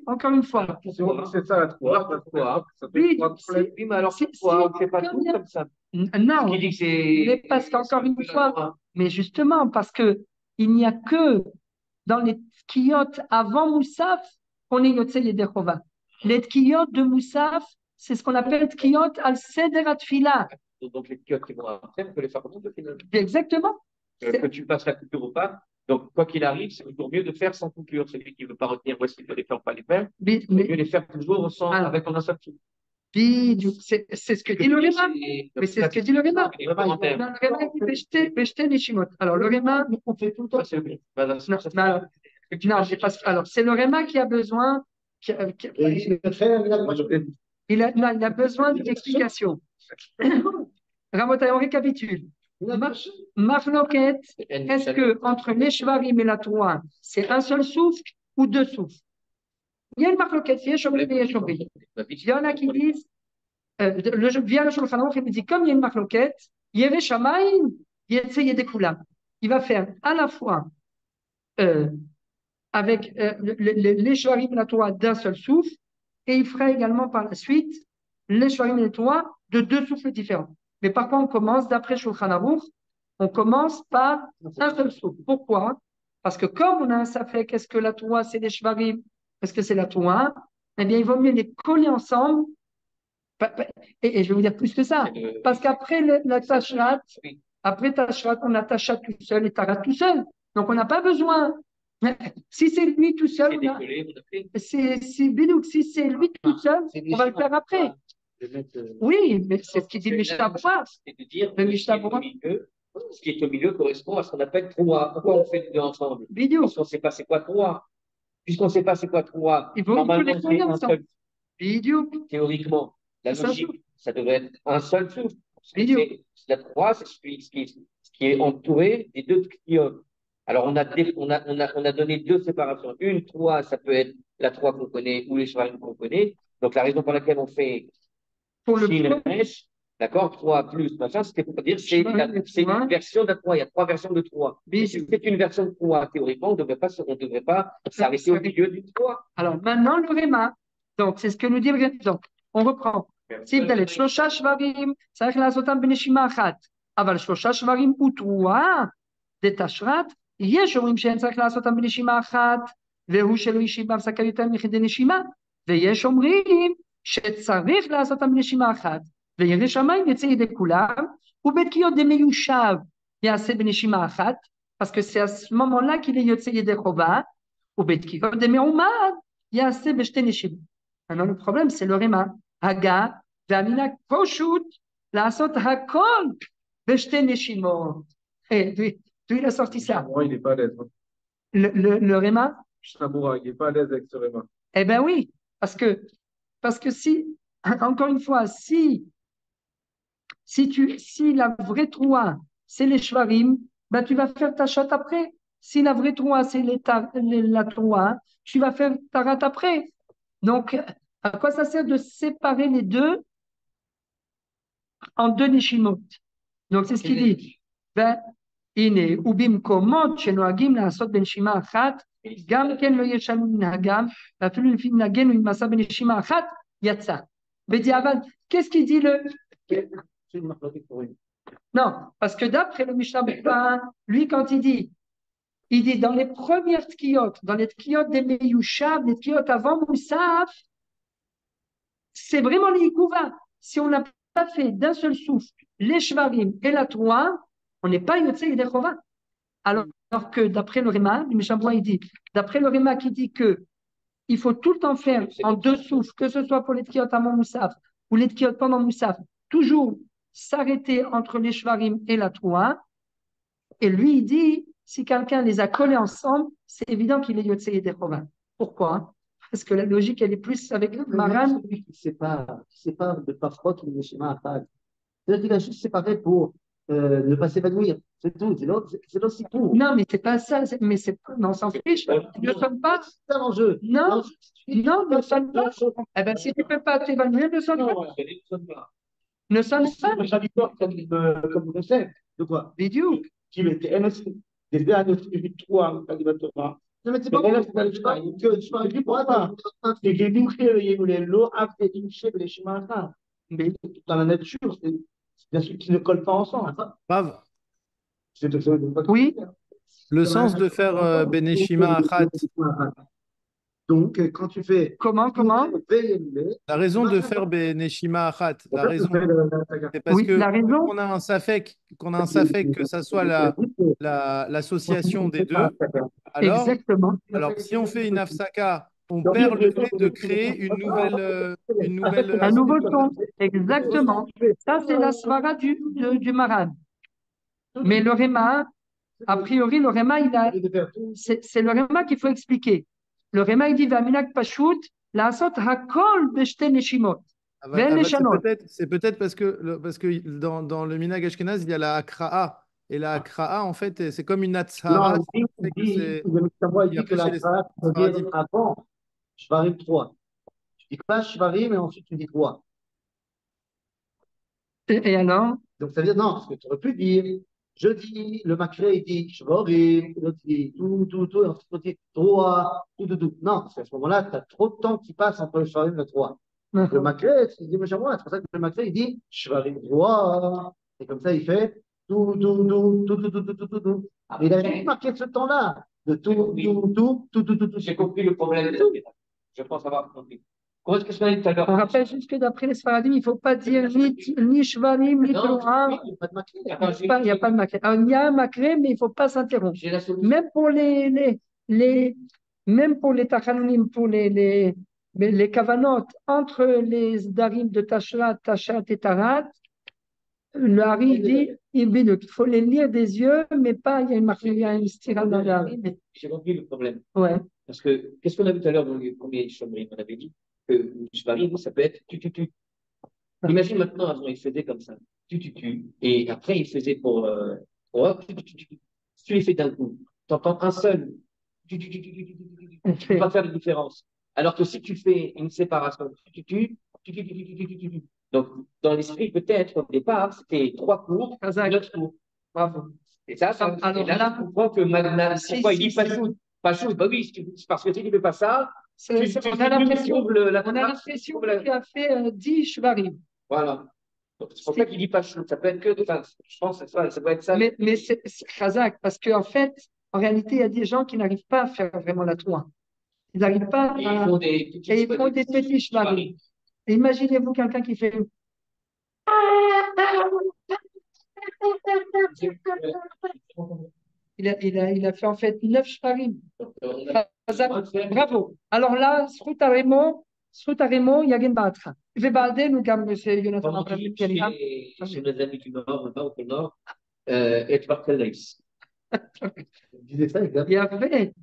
encore une fois. C'est ça la troua. Oui, mais alors pourquoi on ne fait pas tout comme ça? Non, mais parce qu'encore une fois, mais justement, parce que il n'y a que dans les tkiyot avant Moussaf qu'on est Yotzei Yedechova. Les tkiyot de Moussaf, c'est ce qu'on appelle tkiyot al seder atfila. Donc les tkiyot qui vont après, on peut les faire comme ça finalement. Exactement. Que tu passes la coupure ou pas. Donc, quoi qu'il arrive, c'est toujours mieux de faire sans coupure. Celui qui ne veut pas retenir où est-ce qu'il peut les faire ou pas les faire, c'est mieux les faire toujours avec un seul souffle. C'est ce que dit le Réma. Mais c'est ce que dit le Réma. Le Réma dit alors, le Réma, on fait tout le temps. Non, alors, c'est le Réma qui a besoin. Il a besoin d'une explication. Ramotai, on récapitule. Marloquette, est-ce que entre les shvarim et la troua, c'est un seul souffle ou 2 souffles? Il y a une marloquette, il y a Shomri et Shomri. Il y en a qui disent, via le Shulchan Aruch, il dit, comme il y a une marloquette, Yere Shamayim, Yetse Yedekula. Il va faire à la fois avec les shvarim et la troua d'un seul souffle, et il fera également par la suite les shvarim et la troua de 2 souffles différents. Mais par contre, on commence, d'après Shulchan Aruch, on commence par un seul souffle. Pourquoi? Parce que comme on a un safek, est-ce que la troua c'est les shvarim, est-ce que c'est la troua? Eh bien, il vaut mieux les coller ensemble. Et je vais vous dire plus que ça. Parce qu'après la tashrat, après tashrat, on a tachat tout seul et tarat tout seul. Donc, on n'a pas besoin Si c'est lui tout seul, C'est décollé, on a fait. Bidouk, si c'est lui tout seul, on va le faire après. Oui, mais c'est ce qu'il dit Mishnah Berurah. C'est de dire Le que Mishnah Berurah. ce qui est au milieu correspond à ce qu'on appelle trois. Pourquoi on fait les deux ensemble? Bidouk. Parce qu'on ne sait pas c'est quoi trois. Puisqu'on ne sait pas c'est quoi trois, Il faut normalement, les c'est connaître un ensemble. seul. Bidouk. Théoriquement, la C'est ça, logique, ça devrait être un seul souffle. Bidouk. La trois, c'est ce qui est entouré des deux triomphes. Alors, on a donné deux séparations. Une, trois, ça peut être la trois qu'on connaît ou les shvarim qu'on connaît. Donc, la raison pour laquelle on fait Pour le Shin premier, Resh, d'accord, trois plus machin, c'était pour dire c'est une version de trois. Il y a trois versions de trois. Si c'est une version de trois, théoriquement, on ne devrait pas s'arrêter au milieu du trois. alors maintenant, le Réma. Donc, c'est ce que nous dit le Réma. Donc, on reprend. סעיף ד' שלושה שברים צריך לעשותם בנשימה אחת, אבל שלושה שברים ותרועה דתשרת, יש אומרים שאין צריך לעשותם בנשימה אחת, והוא שלא השיב בהפסקה יותר מכדי נשימה, ויש אומרים שצריך לעשותם בנשימה אחת, וירא שמיים יצא ידי כולם, ובתקיעות דמיושב יעשה בנשימה אחת, parce que c'est à ce moment-là qu'il est יוצא ידי חובה, ובתקיעות דמעומד יעשה בשתי נשימות. Alors le problème c'est le Réma. Haga, Vamina Koshut, לעשות הכל בשתי נשימות. D'où il a sorti ça? Moi, il n'est pas à l'aise. Le Réma? Il n'est pas à l'aise avec ce Réma. Eh bien oui, parce que si, encore une fois, si la vraie troua, c'est les shvarim, ben tu vas faire ta shot après. Si la vraie troua, c'est la troua, tu vas faire ta rate après. Donc, à quoi ça sert de séparer les deux en deux neshimot? Donc, c'est ce qu'il dit. Ben, הנה, ובמקומות שנוהגים לעשות בנשימה אחת, גם כן לא ישנו מנהגם, ואפילו לפי מנהגנו אם עשה בנשימה אחת, יצא. בדיעבד, qu'est-ce qu'il dit le... Non, parce que d'après le Mishnah Berurah, lui, quand il dit dans les premières tkiyot, dans les tkiyot des Meyushav, les tkiyot avant Moussaf, c'est vraiment les Yikouva. Si on n'a pas fait d'un seul souffle les Shvarim et la Troua, on n'est pas Yotzei Yedei Chova. Alors que d'après le Réma, le Mishnah Berurah, il dit, d'après le Réma qui dit que il faut tout le temps faire en deux souffles, que ce soit pour les tkiyot avant Moussaf ou les tkiyot pendant Moussaf, toujours s'arrêter entre les Shvarim et la Troua. Et lui, il dit, si quelqu'un les a collés ensemble, c'est évident qu'il est Yotzei Yedei Chova. Pourquoi? Parce que la logique, elle est plus avec Maran. Celui qui sépare de parfois qui est schéma à pas. C'est-à-dire qu'il a juste séparé pour ne pas s'évanouir. C'est tout. C'est aussi tout. Non, mais c'est pas ça. On s'en fiche. Ne sonne pas. C'est un enjeu. Non, ne sonne pas. Eh bien, si tu ne peux pas t'évanouir, ne sonne pas. Ne sonne pas. Le traducteur, comme vous savez, de quoi? Vidéo. Qui mettait des derniers trois animateurs. Non, mais c'est pas bon. Je pas. C'est que nous créons les lots après une chèvre les chemins. Mais dans la nature, c'est bien sûr qu'ils ne collent pas ensemble. Rav, Oui. le sens de faire Beneshima Achat, Donc, quand tu fais. Comment? la raison de faire Beneshima Achat, la raison, c'est parce Oui, que la raison. qu'on a un safek que ça soit l'association des deux. Exactement. Alors, si on fait une afsaka, on perd le fait de créer une nouvelle Un nouveau son. Exactement. Ça, c'est la svara du Maran. Mais le Réma, a priori, le Réma, c'est le Réma qu'il faut expliquer. Le Réma, il dit Vaminak Pashut, la asot hakol beshte neshimot. C'est peut-être parce que dans le Minhag Ashkenaz, il y a la Akra'a. Et la Akra'a, en fait, c'est comme une Atzhara. Il dit que la Akra'a, c'est avant Shvarim 3. Tu dis pas Shvarim, mais ensuite tu dis 3. Et alors? Donc ça veut dire non, parce que tu aurais pu dire. Je dis, le Makré, il dit Shvarim, l'autre dit tout, et ensuite l'autre dit 3, tout. Non, parce qu'à ce moment-là, tu as trop de temps qui passe entre le Shvarim et le 3. Le Makré, il dit, c'est pour ça que le Makré, il dit Shvarim 3. Et comme ça, il fait tout. Il a juste marqué ce temps-là. De tout. J'ai compris le problème. Je pense avoir compris. Comment est-ce que je l'ai dit tout à l'heure? On rappelle juste que d'après les Sfaradim, il ne faut pas dire ni Shvarim, ni Troua. Il n'y a pas de Makré. Il n'y a pas de Makré. Alors, il y a un Makré, mais il ne faut pas s'interrompre. Même pour les même pour les Tachanunim, pour les Kavanot, entre les Darim de Tashrat, Tashat et Tarat, le Hari dit, il faut les lire des yeux, mais pas, il y a une stira dans le Hari. J'ai compris le problème. Ouais. Parce que, qu'est-ce qu'on a vu tout à l'heure dans les premiers Shomrim? On avait dit que le Shvarim, ça peut être tu. Imagine maintenant, avant, il faisait comme ça, tu. Et après, il faisait pour tu. Si tu les fais d'un coup, tu entends un seul tu. Tu peux pas faire de différence. Alors que si tu fais une séparation, tu. Donc, dans l'esprit, peut-être, au départ, c'était 3 cours, 9 cours. Bravo. Et ça, Alors et là, je comprends que maintenant, pourquoi il dit pas shoot, bah oui, c'est parce que si tu ne fais pas ça, on a l'impression qu'il a fait 10 shvarim. Voilà. Donc, c'est pour ça qu'il dit pas shoot. Ça peut être que, enfin, je pense que ça peut être ça. Mais c'est chazak, parce qu'en fait, en réalité, il y a des gens qui n'arrivent pas à faire vraiment la Torah. Ils n'arrivent pas à. Et ils font des petits shvarim. Imaginez-vous quelqu'un qui fait. Il a fait en fait 9 shvarim. Bravo. Alors là, Srutaremo, Yagen Batra. Nous gagnons chez Jonathan Abraham. Chez nos amis du Nord, au Nord, et Barthelès. Il disait ça, Il y avait.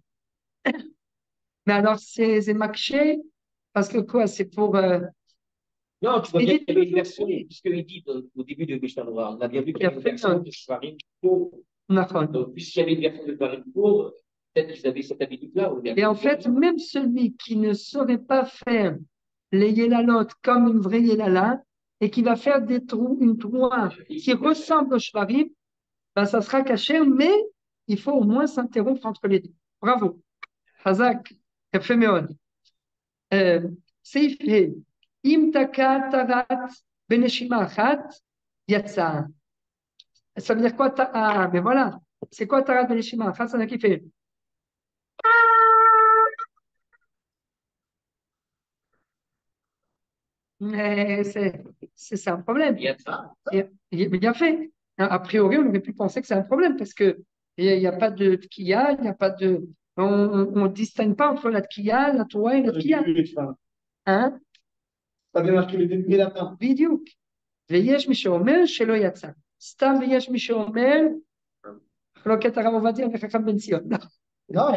Mais alors, c'est Makché, parce que quoi, c'est pour. Non, tu vois bien qu'il y avait une version, puisqu'il dit au début de Mishnah Noir, on a bien vu qu'il y avait une version de Shvarim pour. Donc, puisqu'il y avait une version de Shvarim pour, peut-être qu'ils avaient cette habitude-là. Et en fait, même celui qui ne saurait pas faire les Yelalot comme une vraie Yelala, et qui va faire une troua qui ressemble au Shvarim, ben, ça sera caché, mais il faut au moins s'interrompre entre les deux. Bravo. Hazak, Efemeon. Seif He. Im taka tarat beneshima achat yatsa. Ça veut dire quoi? Ah, mais voilà. C'est quoi tarat beneshima achat? Ça n'a qui fait. Mais c'est un problème. Bien fait. A priori, on aurait pu penser que c'est un problème parce que il n'y a pas de tkiya, il n'y a pas de. On ne distingue pas entre la tkiya, la Torah et la tkiya. Hein? Ça vient marquer le début et la fin. בדיוק. ויש מי שאומר שלא יצא. סתם ויש מי שאומר, חלוקת הרב עובדיה וחכם בן ציון. Non,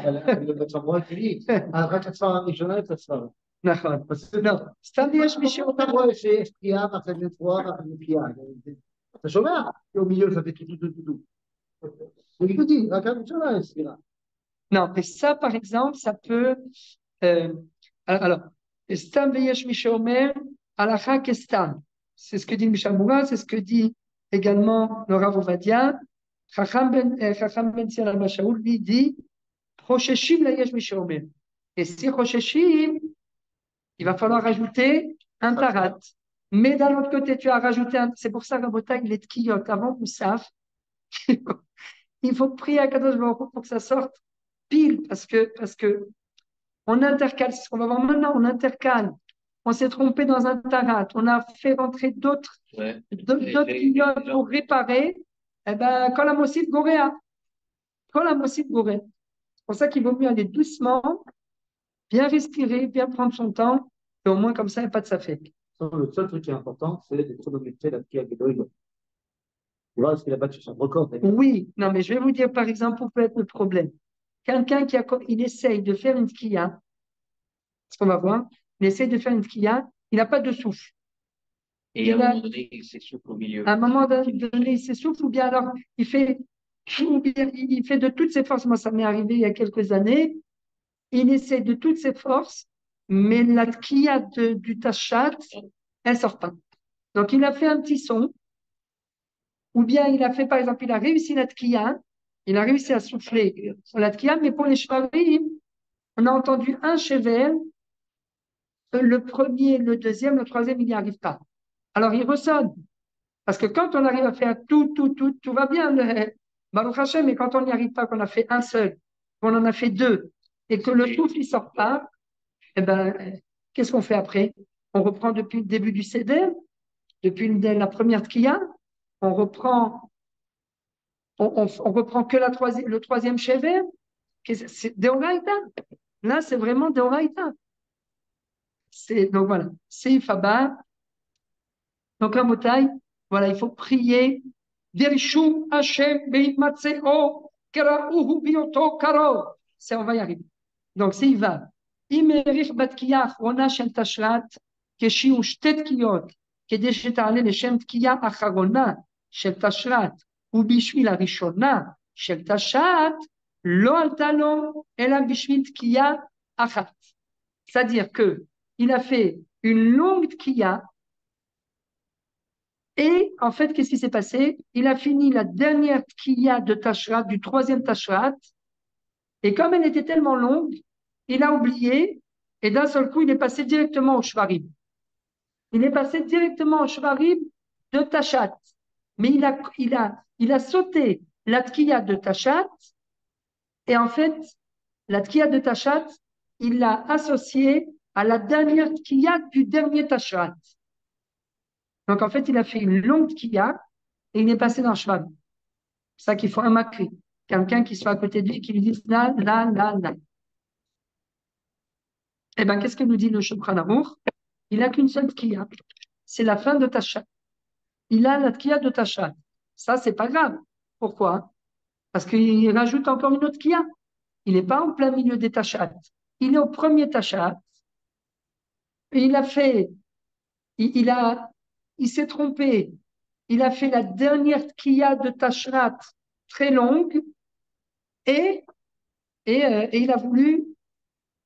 בצבוע שלי, רק הצבא הראשונה את הצבא. נכון. לא, סתם ויש מי שאומר. אתה רואה שיש פגיעה ואחרי זה תבואה ואחרי זה פגיעה. אתה שומע? au milieu, ça fait tout. Donc, il te dit, רק הראשונה est סבירה. Non, mais ça, par exemple, ça peut. Alors, Stam veyesh mishomer alacha kestam. C'est ce que dit Michel Moura, c'est ce que dit également le Rav Ovadia. Chacham ben Sion al-Mashaoul lui dit Chosheshim la yesh mishomer. Et si Chosheshim, il va falloir rajouter un tarat. Mais d'un autre côté, tu as rajouté un. C'est pour ça, Rabotai, il est tkiyot avant Moussaf. Il faut prier à Kadosh Baruch Hu pour que ça sorte pile, parce que on intercale, c'est ce qu'on va voir maintenant, on intercale. On s'est trompé dans un tarat, on a fait rentrer d'autres clients pour réparer. Eh ben, quand la mossite goréa. C'est pour ça qu'il vaut mieux aller doucement, bien respirer, bien prendre son temps, et au moins comme ça, il n'y a pas de safek. Le seul truc qui est important, c'est de chronométrer la Tkia Gedoïd. Tu vois, est-ce qu'il a battu son record? Oui, non, mais je vais vous dire, par exemple, où peut être le problème. Quelqu'un il essaye de faire une tkiya, ce qu'on va voir, il essaye de faire une tkiya, il n'a pas de souffle. Et à un moment donné, il s'essouffle au milieu. À un moment donné, il s'essouffle, ou bien alors il fait de toutes ses forces. Moi, ça m'est arrivé il y a quelques années. Il essaie de toutes ses forces, mais la tkiya du tachat, elle ne sort pas. Donc, il a fait un petit son, ou bien il a fait, par exemple, il a réussi la tkiya, il a réussi à souffler sur la tkiya, mais pour les shvarim, on a entendu un chevel, le premier, le deuxième, le troisième, il n'y arrive pas. Alors il ressonne. Parce que quand on arrive à faire tout va bien, Baruch Hashem, mais quand on n'y arrive pas, qu'on a fait un seul, qu'on en a fait deux, et que le souffle ne sort pas, eh ben, qu'est-ce qu'on fait après? On reprend depuis le début du Seder, depuis la première tkiya, on reprend que le troisième chevel, C'est Deoraita. Là, c'est vraiment Deoraita. Donc voilà, c'est Faba. Donc la motaille, voilà, il faut prier. Dirshu Hashem Beitmatseo Karauhu Bioto Karo. On va y arriver. Donc c'est Iva. Imerich Batkiya Achrona Shel Tashrat, Keshiu Shtet Kiyot, כדי שתעלה לשם תקיעה אחרונה של תשרת, ובשביל הראשונה של תשעת, לא עלתה לו, אלא בשביל תקיעה אחת. C'est-à-dire qu'il a fait une longue tkiya, et en fait, qu'est-ce qui s'est passé? Il a fini la dernière tkiya de Tashrat, du troisième Tashrat, et comme elle était tellement longue, il a oublié, et d'un seul coup, il est passé directement au Shvarim. Il est passé directement au Shvarim de Tashat. Mais il a sauté la tkiya de Tashat, et en fait, la tkiya de Tashat, il l'a associée à la dernière tkiya du dernier Tashrat. Donc en fait, il a fait une longue tkiya, et il est passé dans le Shvarim. C'est ça qu'il faut un makri. Quelqu'un qui soit à côté de lui, qui lui dise là, là, là, là. Eh bien, qu'est-ce que nous dit le Shulchan Aruch? Il n'a qu'une seule tkiya. C'est la fin de Tashat. Il a la tkiya de Tashat. Ça, c'est pas grave. Pourquoi? Parce qu'il rajoute encore une autre tkiya. Il n'est pas en plein milieu des Tashat. Il est au premier Tashat. Et il a fait, il s'est trompé. Il a fait la dernière tkiya de Tashrat très longue et il a voulu,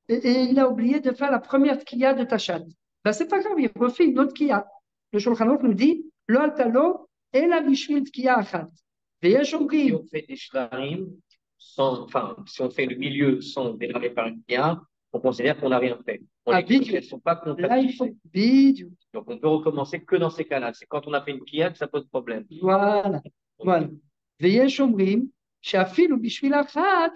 et il a oublié de faire la première tkiya de Tashat. Ben, c'est pas grave, il refait une autre tkiya. Le Shulchan Aruch nous dit, lo altalo et la bishvil tkiya achat. Si on fait des shvarim, si on fait le milieu sans démarrer par une tkiya, on considère qu'on n'a rien fait. Elles ne sont pas compatibles. Donc on peut recommencer que dans ces cas-là. C'est quand on a fait une tkiya que ça pose problème. Voilà. Voilà. ויש אומרים שאפילו בשביל אחת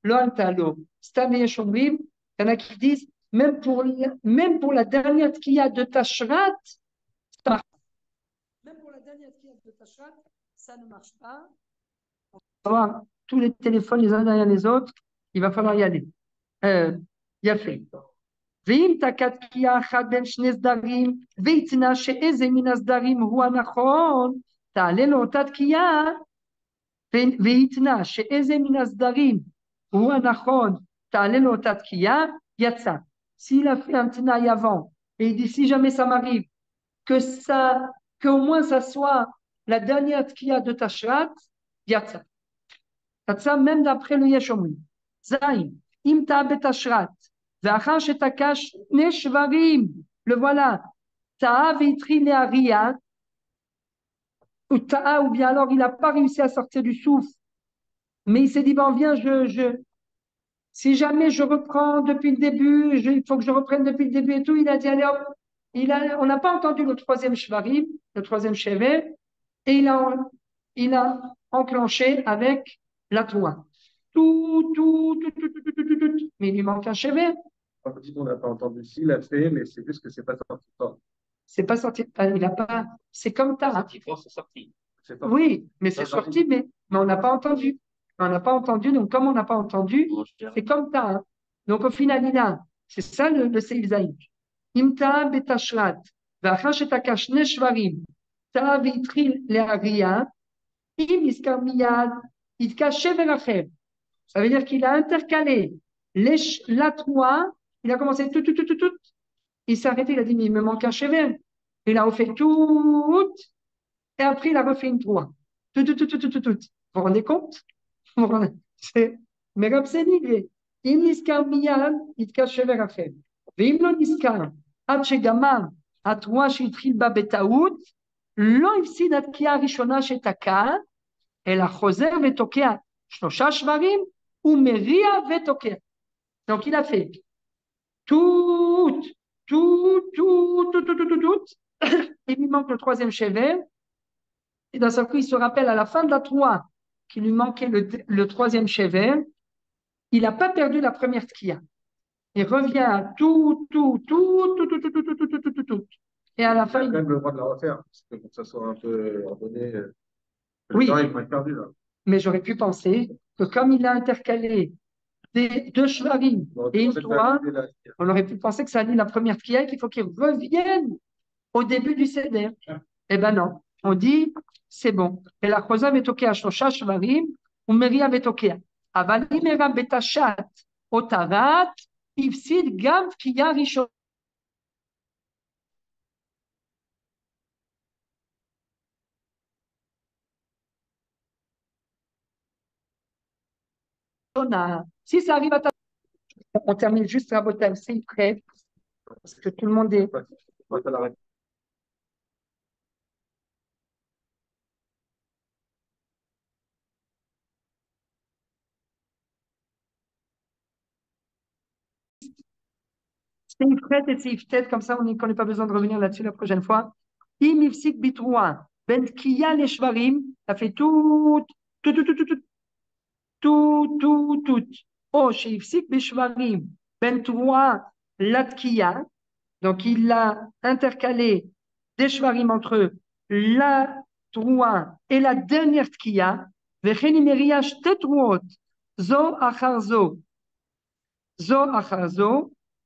לא עלתה לו. סתם יש אומרים, il y en a qui disent, même pour la dernière tkiya de Tashrat, ça marche. Même pour la dernière tkiya de Tashrat, ça ne marche pas. On va voir tous les téléphones les uns derrière les autres, il va falloir y aller. יפה. ואם תקע תקיעה אחת בין שני סדרים, ויצנה שאיזה מן הסדרים הוא הנכון, תעלה לו אותה תקיעה, ויתנה שאיזה מן הסדרים הוא הנכון, תעלה לו אותה תקיעה, יצא. S'il a fait un tnaï avant, et il dit si jamais ça m'arrive, qu'au moins ça soit la dernière tkiya de Tashrat, yatsa. Yatsa même d'après le Yeshomri. Zaïm, im ta betashrat, ואחר שתקע שני שברים, le voilà, טעה והתחיל להריע, ou ta'a, ou bien alors il n'a pas réussi à sortir du souffle, mais il s'est dit, bon, viens, si jamais je reprends depuis le début, il faut que je reprenne depuis le début et tout, il a dit, allez hop, on n'a pas entendu le troisième shvarim, le troisième shevet, et il a enclenché avec la toua. Tout, mais il lui manque un shevet. Quand on dit qu'on n'a pas entendu, s'il a fait, mais c'est juste que c'est pas sorti fort. C'est pas sorti, il n'a pas, c'est comme ça. C'est sorti. Oui, mais c'est sorti, mais on n'a pas entendu. On n'a pas entendu, donc comme on n'a pas entendu, c'est comme ça. Hein. Donc au final, il a, c'est ça le Seif Zaïk. Imta betashrat, ואחר שתקע שני שברים, טעה והתחיל להריע, אם נזכר מיד, יתקע שבר אחר. Ça veut dire qu'il a intercalé la trois, il a commencé tout, il s'est arrêté, il a dit, mais il me manque un chevet. Il a refait tout, et après il a refait une trois. Tout. Vous vous rendez compte? Mais comme c'est dit, אם נזכר מיד, יתקע שבר אחר. ואם לא נזכר, עד שגמר התרועה שהתחיל בה בטעות, לא הפסיד התקיעה הראשונה שתקע, אלא חוזר ותוקע 3 שברים, ומריע ותוקע. Donc il a fait tout. Il lui manque le troisième chevet, et d'un seul coup, il se rappelle à la fin de la troua qu'il lui manquait le troisième chevet. Il n'a pas perdu la première tkiya. Il revient à tout. Et à la fin. Il a quand même le droit de la refaire, parce que pour que ça soit un peu ordonné. Oui. Temps, il va être perdu, là. Mais j'aurais pu penser que comme il a intercalé deux shvarim et une troua, on aurait pu penser que ça annule la première tkiya et qu'il faut qu'ils reviennent au début du seder. Eh ben non, on dit c'est bon. Et la chosa betokea shlosha shvarim ou meria betokea. אבל אם הראה בתשת או טרת, הפסיד גם תקייה ראשונה. Si ça arrive à ta... On termine juste la botelle, c'est prêt, parce que tout le monde est... C'est prêt et c'est peut-être comme ça, on n'a pas besoin de revenir là-dessus la prochaine fois. Im ifsik bitroua, ben tkiya les shvarim, ça fait tout. Oh, chez ifsik bishvarim, ben troua latkiya, donc il a intercalé des shvarim entre la troua et la dernière tkiya, vechen imeria shte truot, zo achar zo,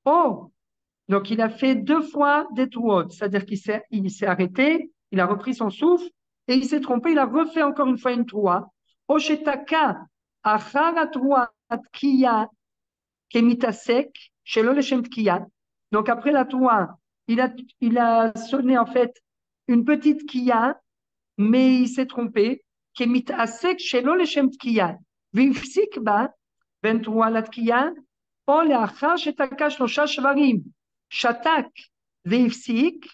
oh. Donc, il a fait 2 fois des truot, c'est-à-dire qu'il s'est arrêté, il a repris son souffle et il s'est trompé, il a refait encore une fois une troua. Oshetaka, achara troua tkiya kemitasek, shelo leshem tkiya. Donc, après la troua, il a sonné en fait une petite tkiya, mais il s'est trompé. Kemitasek, shelo leshem tkiya. Vifsik ba, ben troua la tkiya, o leachar shetaka shlosha shvarim. שתק והפסיק,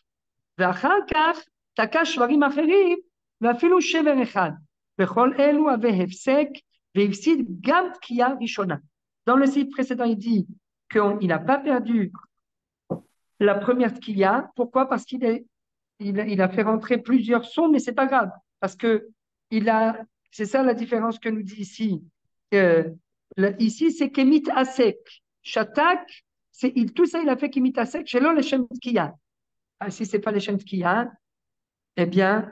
ואחר כך תקע שברים אחרים, ואפילו שבר אחד. בכל אלו avait הפסק, והפסיד גם תקייה ראשונה. Dans le site précédent, il dit qu'il n'a pas perdu la première tkiya. Pourquoi? Parce qu'il a fait rentrer plusieurs sons, mais c'est pas grave. Parce que c'est ça la différence que nous dit ici. Ici, c'est Kemit Asek. Shatak, tout ça, il a fait Kimita Sek, chez l'on les Shem Tkiya. Si ce n'est pas les Shem Tkiya, eh bien,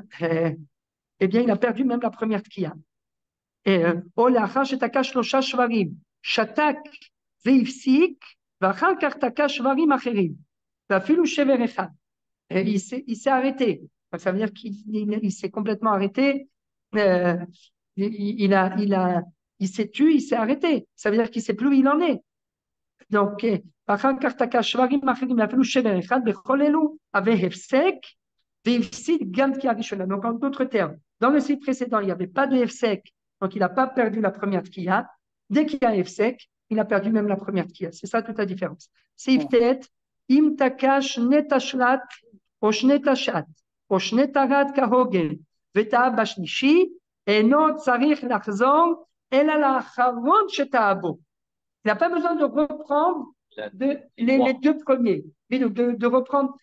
il a perdu même la première Tkiya. Et Olacha Shetaka Shlosha Shvarim, Shatak Veifsik, Vachar Kartaka Shvarim Acherim, Vafilu Shever Echad. Il s'est arrêté. Donc, ça veut dire qu'il s'est complètement arrêté. Il s'est tué, il s'est arrêté. Ça veut dire qu'il ne sait plus où il en est. Donc, donc, en d'autres termes, dans le site précédent, il n'y avait pas de Hefsek, donc il n'a pas perdu la première tkiya. Dès qu'il y a Hefsek, il a perdu même la première tkiya. C'est ça toute la différence. C'est peut-être im takash netashlat, o shnetashat, o shnetarat kahogel, veta bashnishi, eno tsarich lachzor, ela lacharon sheta'abo. Il n'a pas besoin de reprendre les 2 premiers, mais de reprendre,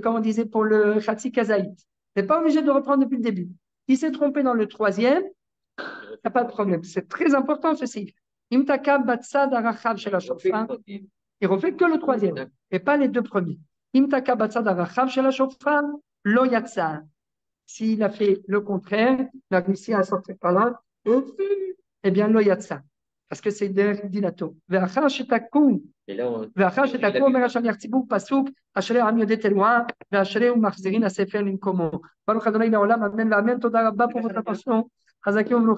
comme on disait pour le Khatsi Kazaït. Il n'est pas obligé de reprendre depuis le début. Il s'est trompé dans le 3e, il n'y a pas de problème. C'est très important ceci. Il refait que le 3e, et pas les 2 premiers. S'il a fait le contraire, il a réussi à sortir par là, eh bien, lo yatsa. Parce que c'est dilato. ואחר שתקום, אומר השליח ציבור פסוק, אשרי העם יודעי תרועה, ואשרי ומחזירין הספר למקומו. ברוך אדוני לעולם, אמן ואמן. תודה רבה פה ותפסנו. חזקים וברוכים.